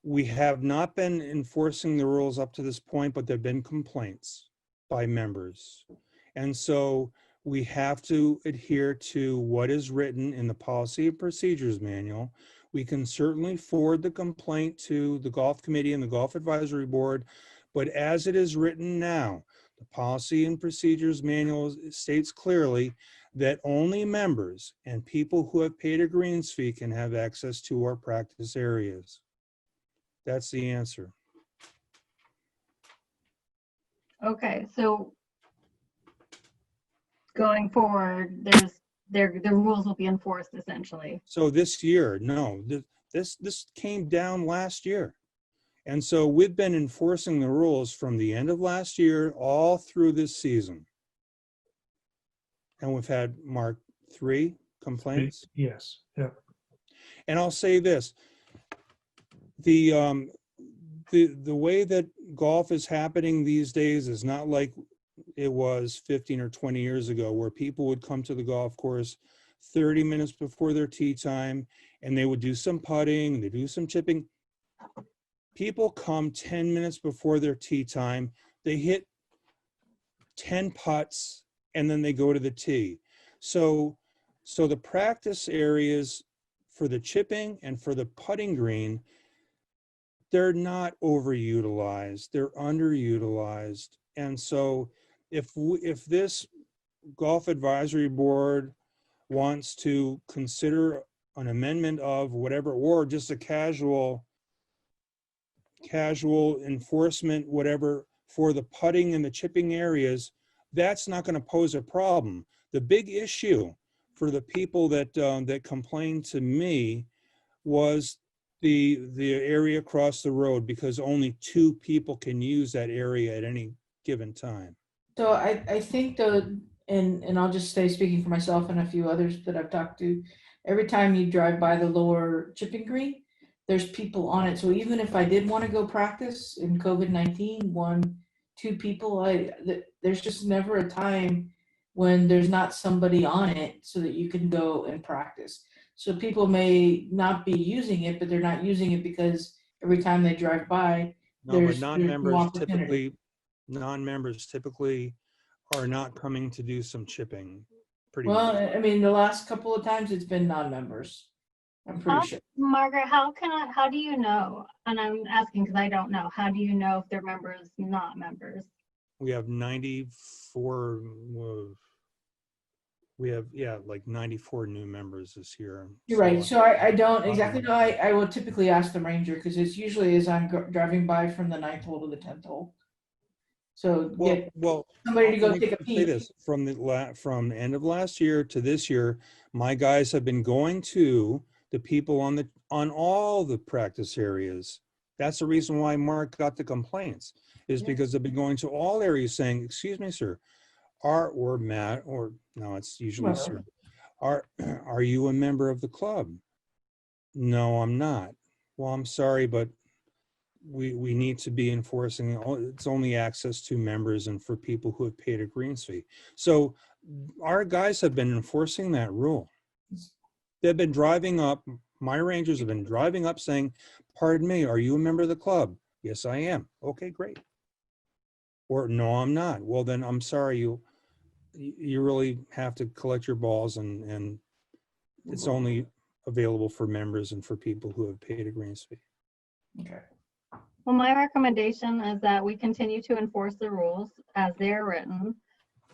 We have not been enforcing the rules up to this point, but there have been complaints by members. And so we have to adhere to what is written in the policy and procedures manual. We can certainly forward the complaint to the golf committee and the golf advisory board, but as it is written now, the policy and procedures manual states clearly that only members and people who have paid a greens fee can have access to our practice areas. That's the answer. Okay, so going forward, the rules will be enforced essentially. So this year, no, this came down last year. And so we've been enforcing the rules from the end of last year all through this season. And we've had, Mark, 3 complaints? Yes. Yeah. And I'll say this, the way that golf is happening these days is not like it was 15 or 20 years ago, where people would come to the golf course 30 minutes before their tee time and they would do some putting, they do some chipping. People come 10 minutes before their tee time, they hit 10 putts, and then they go to the tee. So the practice areas for the chipping and for the putting green, they're not overutilized, they're underutilized. And so if this golf advisory board wants to consider an amendment of whatever, or just a casual enforcement, whatever, for the putting and the chipping areas, that's not going to pose a problem. The big issue for the people that that complained to me was the area across the road, because only 2 people can use that area at any given time. So I think though, and I'll just say, speaking for myself and a few others that I've talked to, every time you drive by the lower chipping green, there's people on it. So even if I did want to go practice in COVID-19, 1, 2 people, there's just never a time when there's not somebody on it so that you can go and practice. So people may not be using it, but they're not using it because every time they drive by, No, but there's non-members no opportunity. typically are not coming to do some chipping. Pretty Well, much. I mean, the last couple of times it's been non-members. I'm pretty sure. Margaret, how do you know? And I'm asking because I don't know. How do you know if they're members, not members? We have 94. We have, yeah, like 94 new members this year. You're right. So I don't exactly Um, know. I will typically ask the ranger because it's usually as I'm driving by from the 9th hole to the 10th hole. So get well, somebody to go let me take a say peek. this, from the end of last year to this year, my guys have been going to the people on all the practice areas. That's the reason why Mark got the complaints, is Yeah. because they've been going to all areas saying, excuse me, sir, or Matt, or no, it's usually Whoever. sir, are you a member of the club? No, I'm not. Well, I'm sorry, but we need to be enforcing, it's only access to members and for people who have paid a greens fee. So our guys have been enforcing that rule. They've been driving up, my rangers have been driving up saying, pardon me, are you a member of the club? Yes, I am. Okay, great. Or no, I'm not. Well, then I'm sorry, you really have to collect your balls, and it's only available for members and for people who have paid a greens fee. Okay. Well, my recommendation is that we continue to enforce the rules as they're written,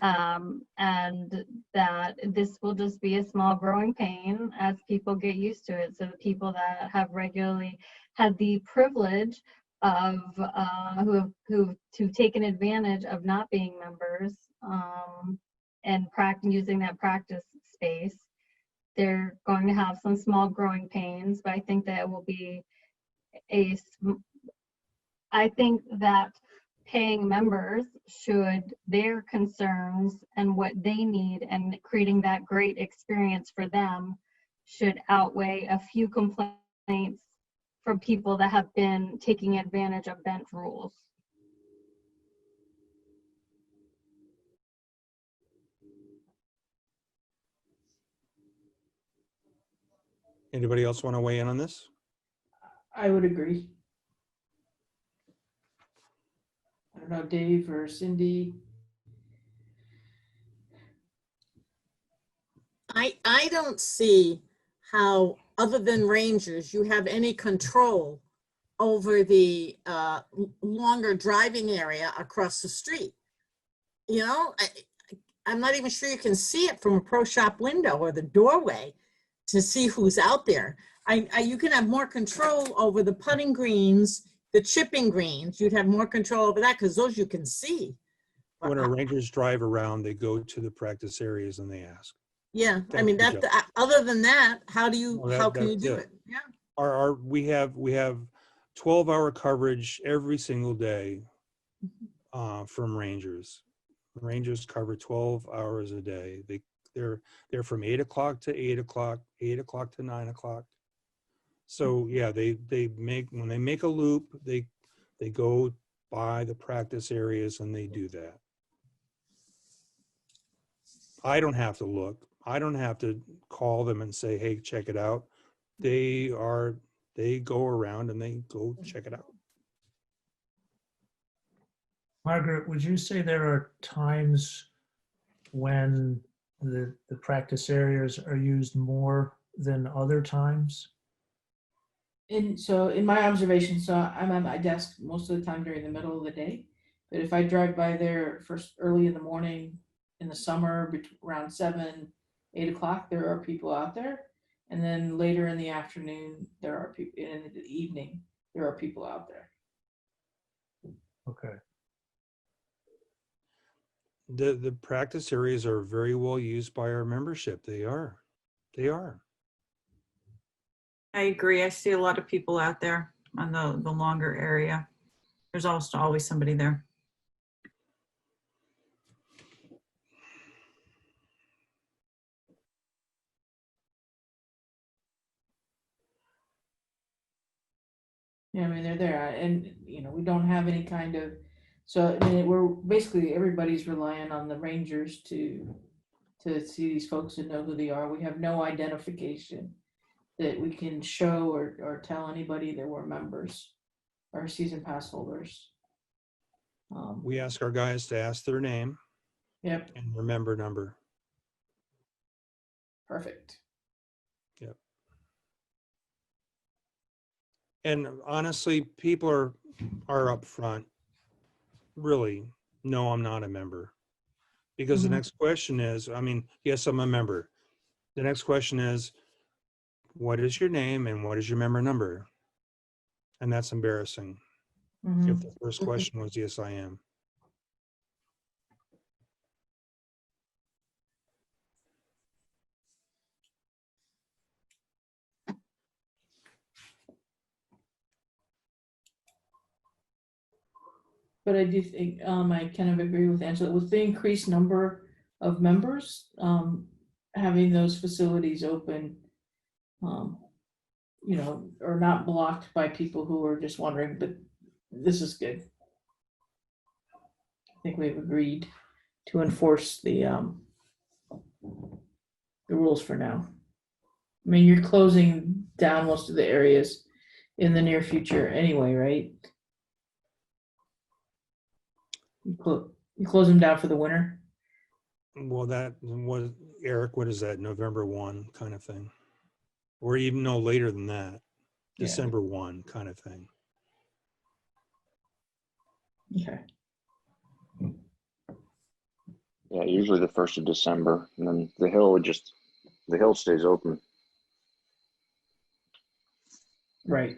and that this will just be a small growing pain as people get used to it. So the people that have regularly had the privilege of who've taken advantage of not being members and using that practice space, they're going to have some small growing pains, but I think that it will be I think that paying members their concerns and what they need and creating that great experience for them should outweigh a few complaints from people that have been taking advantage of bench rules. Anybody else want to weigh in on this? I would agree. I don't know, Dave or Cindy. I don't see how, other than rangers, you have any control over the longer driving area across the street. You know, I'm not even sure you can see it from a pro shop window or the doorway to see who's out there. You can have more control over the putting greens, the chipping greens. You'd have more control over that because those you can see. When our rangers drive around, they go to the practice areas and they ask. Yeah, I Thank mean, you, other than that, how Well, can you that's do it. it? Yeah. We have 12-hour coverage every single day from rangers. Rangers cover 12 hours a day. They're from 8 o'clock to 8 o'clock, 8 o'clock to 9 o'clock. So yeah, when they make a loop, they go by the practice areas and they do that. I don't have to look. I don't have to call them and say, hey, check it out. They go around and they go check it out. Margaret, would you say there are times when the practice areas are used more than other times? And so in my observation, so I'm at my desk most of the time during the middle of the day. But if I drive by there first early in the morning in the summer, around 7, 8 o'clock, there are people out there. And then later in the afternoon, there are people, in the evening, there are people out there. Okay. The practice areas are very well used by our membership. They are. They are. I agree. I see a lot of people out there on the longer area. There's almost always somebody there. Yeah, I mean, they're there, and we don't have any kind of, so I mean, we're basically, everybody's relying on the rangers to see these folks and know who they are. We have no identification that we can show or tell anybody that we're members or season pass holders. We ask our guys to ask their name Yep, and their member number. perfect. Yep. And honestly, people are up front. Really, no, I'm not a member. Because Mhm. the next question is, I mean, yes, I'm a member. The next question is, what is your name and what is your member number? And that's embarrassing. Mhm. If the first question was, yes, I am. But I do think, I kind of agree with Angela, with the increased number of members, having those facilities open, are not blocked by people who are just wondering, but this is good. I think we've agreed to enforce the rules for now. I mean, you're closing down most of the areas in the near future anyway, right? You close them down for the winter? Well, that was, Eric, what is that, November 1 kind of thing? Or even no later than that, Yeah. December 1 kind of thing. Okay. Yeah, usually the 1st of December, and then the hill stays open. Right.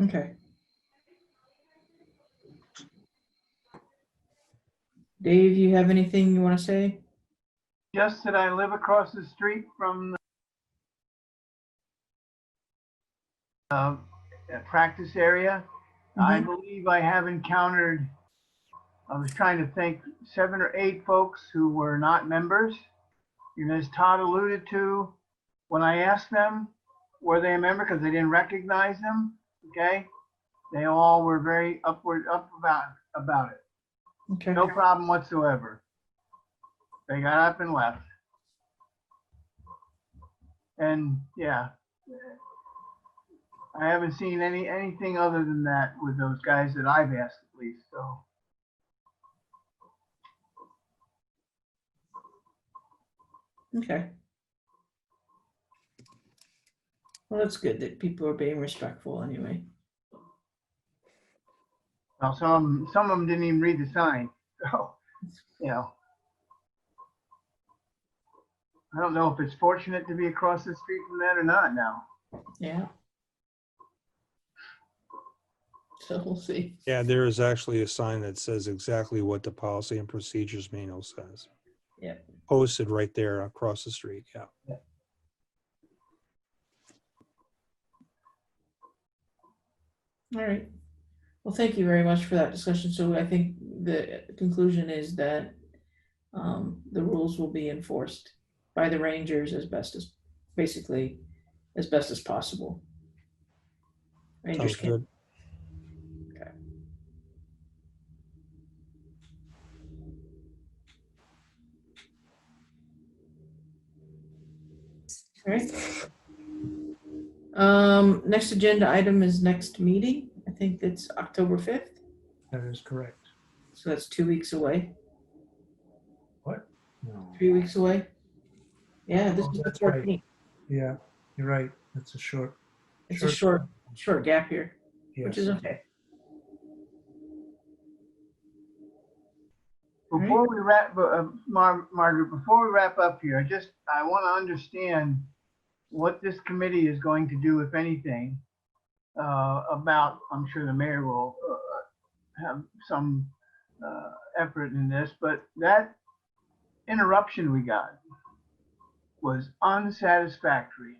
Okay. Dave, you have anything you want to say? Just that I live across the street from the practice area. I believe I have encountered, I was trying to think, 7 or 8 folks who were not members. And as Todd alluded to, when I asked them, were they a member, because they didn't recognize them, okay? They all were very up about it. Okay. No problem whatsoever. They got up and left. And yeah, I haven't seen anything other than that with those guys that I've asked, at least. So Okay. Well, that's good that people are being respectful anyway. well, some of them didn't even read the sign. So I don't know if it's fortunate to be across the street from that or not now. Yeah. So we'll see. Yeah, there is actually a sign that says exactly what the policy and procedures manual says. Yeah. Posted right there across the street. Yeah. All right. Well, thank you very much for that discussion. So I think the conclusion is that the rules will be enforced by the rangers as best as possible. Rangers Sounds can. good. Okay. All right. Next agenda item is next meeting. I think it's October 5th. That is correct. So that's 2 weeks away. No. 3 weeks away. Yeah, this Oh, is the that's right. 14th. Yeah, you're right. It's a short. It's a short gap here, which is Yes. okay. Before we wrap, Margaret, before we wrap up here, I want to understand what this committee is going to do, if anything, about, I'm sure the mayor will have some effort in this, but that interruption we got was unsatisfactory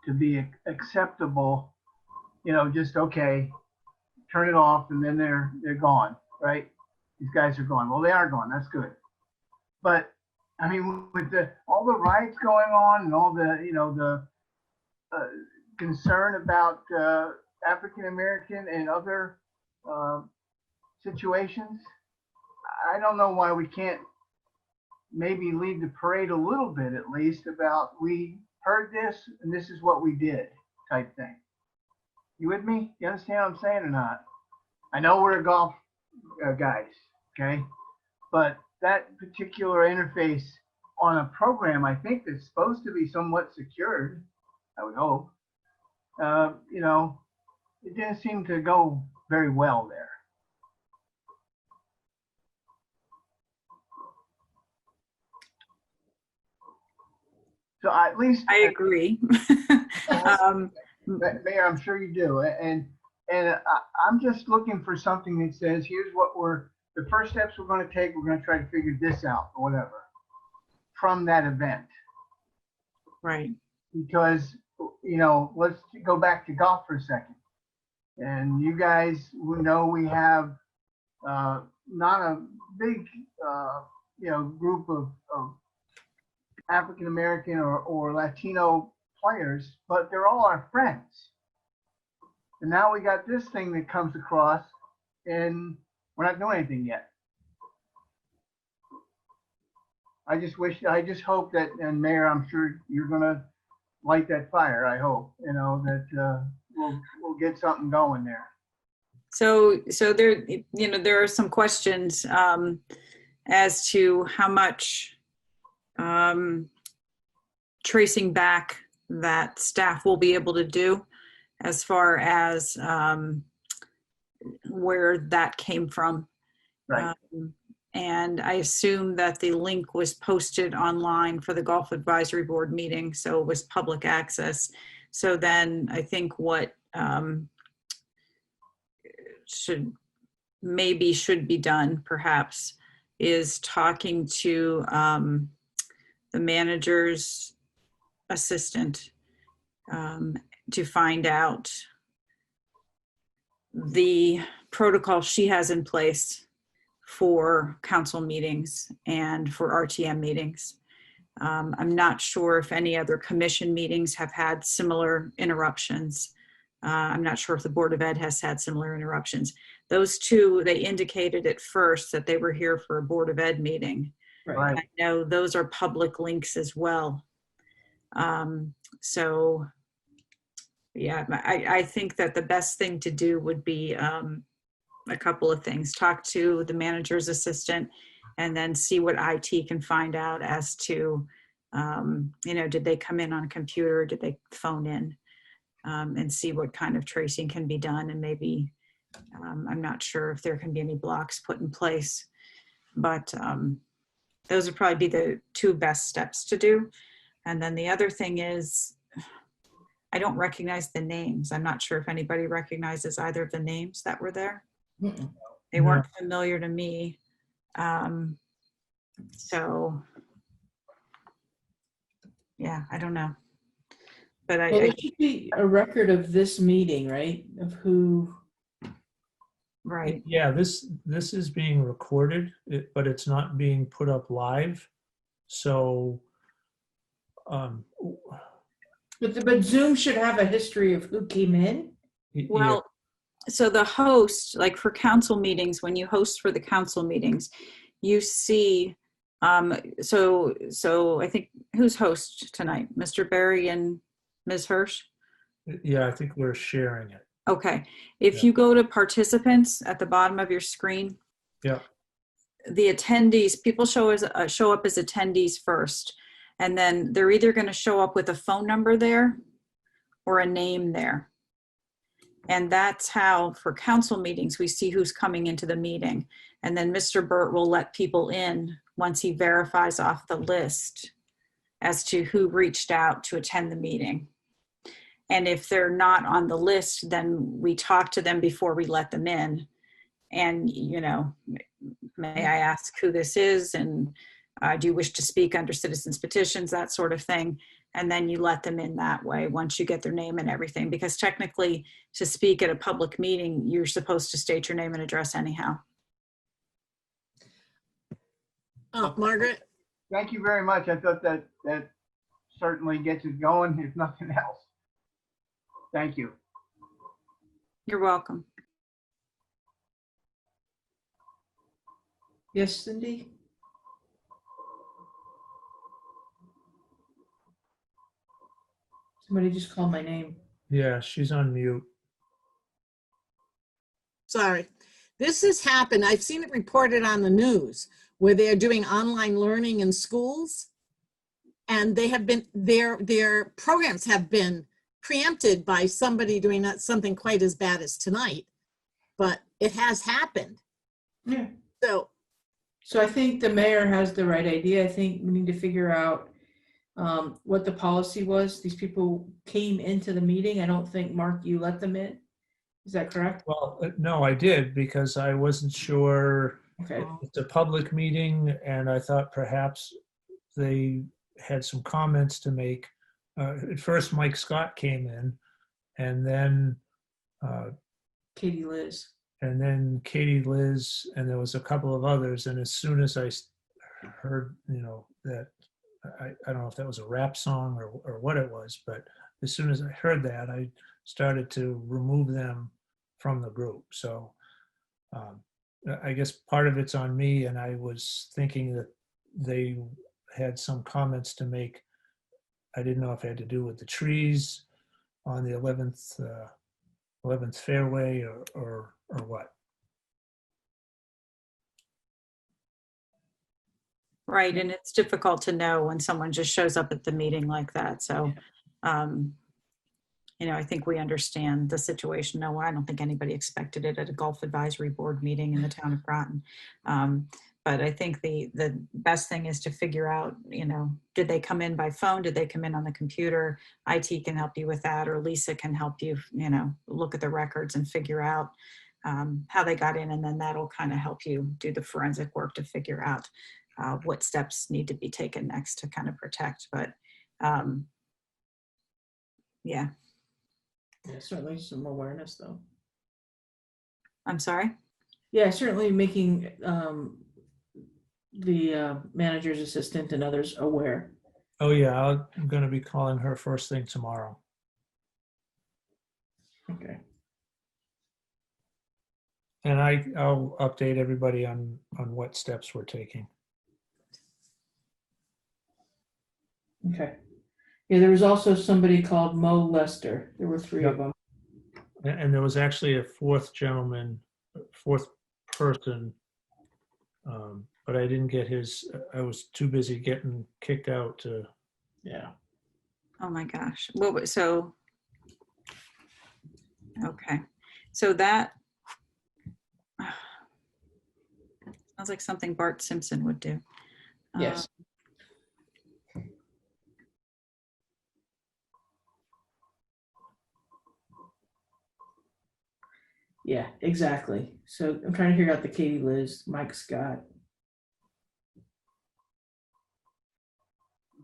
to be acceptable, just okay, turn it off and then they're gone, right? These guys are gone. Well, they are gone. That's good. But I mean, with all the riots going on and all the concern about African American and other situations, I don't know why we can't maybe lead the parade a little bit, at least, about we heard this and this is what we did type thing. You with me? You understand what I'm saying or not? I know we're golf guys, okay? But that particular interface on a program, I think that's supposed to be somewhat secured, I would hope, it didn't seem to go very well there. So at least I agree. Mayor, I'm sure you do. And I'm just looking for something that says, here's what the first steps we're going to take. We're going to try to figure this out or whatever from that event. Right. Because, let's go back to golf for a second. And you guys know we have not a big, group of African American or Latino players, but they're all our friends. And now we got this thing that comes across and we're not doing anything yet. I just hope that, and Mayor, I'm sure you're gonna light that fire. I hope, that we'll get something going there. So there, there are some questions as to how much tracing back that staff will be able to do as far as where that came from. Right. And I assume that the link was posted online for the Golf Advisory Board meeting, so it was public access. So then I think what should be done perhaps is talking to the manager's assistant to find out the protocol she has in place for council meetings and for RTM meetings. I'm not sure if any other commission meetings have had similar interruptions. I'm not sure if the Board of Ed has had similar interruptions. Those two, they indicated at first that they were here for a Board of Ed meeting. Right. I know those are public links as well. So yeah, I think that the best thing to do would be a couple of things. Talk to the manager's assistant and then see what IT can find out as to, did they come in on a computer? Did they phone in? And see what kind of tracing can be done. And maybe, I'm not sure if there can be any blocks put in place, but those would probably be the two best steps to do. And then the other thing is, I don't recognize the names. I'm not sure if anybody recognizes either of the names that were there. Mm-mm. They weren't familiar to me. So yeah, I don't know. But Well, there should be a record of this meeting, right? Of who. right. Yeah, this is being recorded, but it's not being put up live. So, But Zoom should have a history of who came in. Well, so the host, like for council meetings, when you host for the council meetings, you see, so I think, who's host tonight? Mr. Berry and Ms. Hirsch? yeah, I think we're sharing it. Okay. If you go to participants at the bottom of your screen, Yeah. the attendees, people show up as attendees first, and then they're either going to show up with a phone number there or a name there. And that's how, for council meetings, we see who's coming into the meeting. And then Mr. Burt will let people in once he verifies off the list as to who reached out to attend the meeting. And if they're not on the list, then we talk to them before we let them in. And, you know, may I ask who this is? And do you wish to speak under citizens petitions, that sort of thing. And then you let them in that way once you get their name and everything, because technically to speak at a public meeting, you're supposed to state your name and address anyhow. Margaret? Thank you very much. I thought that certainly gets it going, if nothing else. Thank you. You're welcome. Yes, Cindy? Somebody just called my name. Yeah, she's on mute. Sorry. This has happened. I've seen it reported on the news where they're doing online learning in schools, and they have been, their programs have been preempted by somebody doing not something quite as bad as tonight, but it has happened. Yeah. So I think the mayor has the right idea. I think we need to figure out what the policy was. These people came into the meeting. I don't think, Mark, you let them in. Is that correct? Well, no, I did, because I wasn't sure. Okay. It's a public meeting, and I thought perhaps they had some comments to make. At first, Mike Scott came in, and then Katie Liz. and then Katie Liz, and there was a couple of others. And as soon as I heard, you know, that, I don't know if that was a rap song or what it was, but as soon as I heard that, I started to remove them from the group. So I guess part of it's on me, and I was thinking that they had some comments to make. I didn't know if it had to do with the trees on the 11th fairway or what. Right, and it's difficult to know when someone just shows up at the meeting like that. So, you know, I think we understand the situation. No, I don't think anybody expected it at a Golf Advisory Board meeting in the town of Groton. But I think the best thing is to figure out, you know, did they come in by phone? Did they come in on the computer? IT can help you with that, or Lisa can help you, you know, look at the records and figure out how they got in, and then that'll kind of help you do the forensic work to figure out what steps need to be taken next to kind of protect. But yeah. Yeah, certainly some awareness though. I'm sorry? Yeah, certainly making the manager's assistant and others aware. Oh yeah, I'm going to be calling her first thing tomorrow. Okay. And I'll update everybody on what steps we're taking. Okay. Yeah, there was also somebody called Mo Lester. There were three of them. And there was actually a fourth person, but I didn't get his. I was too busy getting kicked out to. Yeah. Oh my gosh. Well, so, okay. So that sounds like something Bart Simpson would do. Yes. Yeah, exactly. So I'm trying to figure out the Katie Liz, Mike Scott.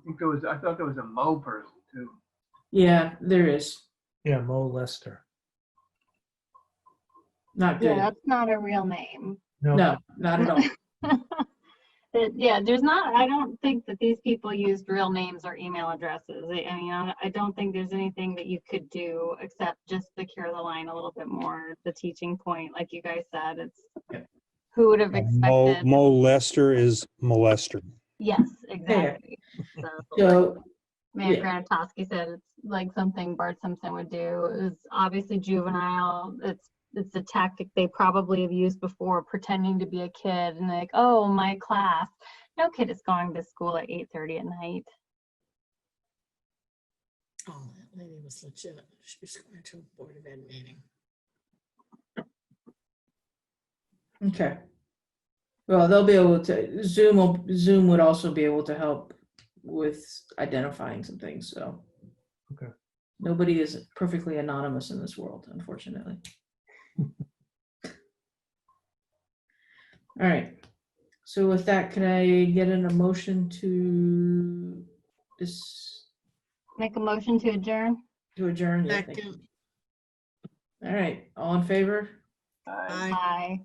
I thought there was a Mo person too. Yeah, there is. Yeah, Mo Lester. Not good. Yeah, that's not a real name. No, not at all. Yeah, there's not, I don't think that these people used real names or email addresses. I mean, I don't think there's anything that you could do except just secure the line a little bit more. The teaching point, like you guys said, it's who would have expected. Mo Lester is molester. Yes, exactly. So Mayor yeah. Granatosky said it's like something Bart Simpson would do. It was obviously juvenile. It's it's a tactic they probably have used before, pretending to be a kid and like, oh, my class. No kid is going to school at 8:30 at night. Oh, that lady was legit. She was going to a Board of Ed meeting. Okay. Well, they'll be able to, Zoom would also be able to help with identifying some things, so. Okay. Nobody is perfectly anonymous in this world, unfortunately. All right. So with that, can I get an emotion to this, Make a motion to adjourn. to adjourn? Yeah, thank you. Second. All right, all in favor? Aye. Bye.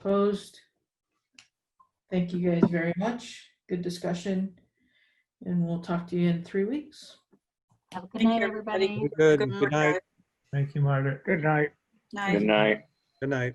Opposed? Thank you guys very much. Good discussion. And we'll talk to you in 3 weeks. Have a good Thank night, you, everybody. everybody. Good. Good Good night. Thank you, Margaret. Good night. Night. Good night. Good night.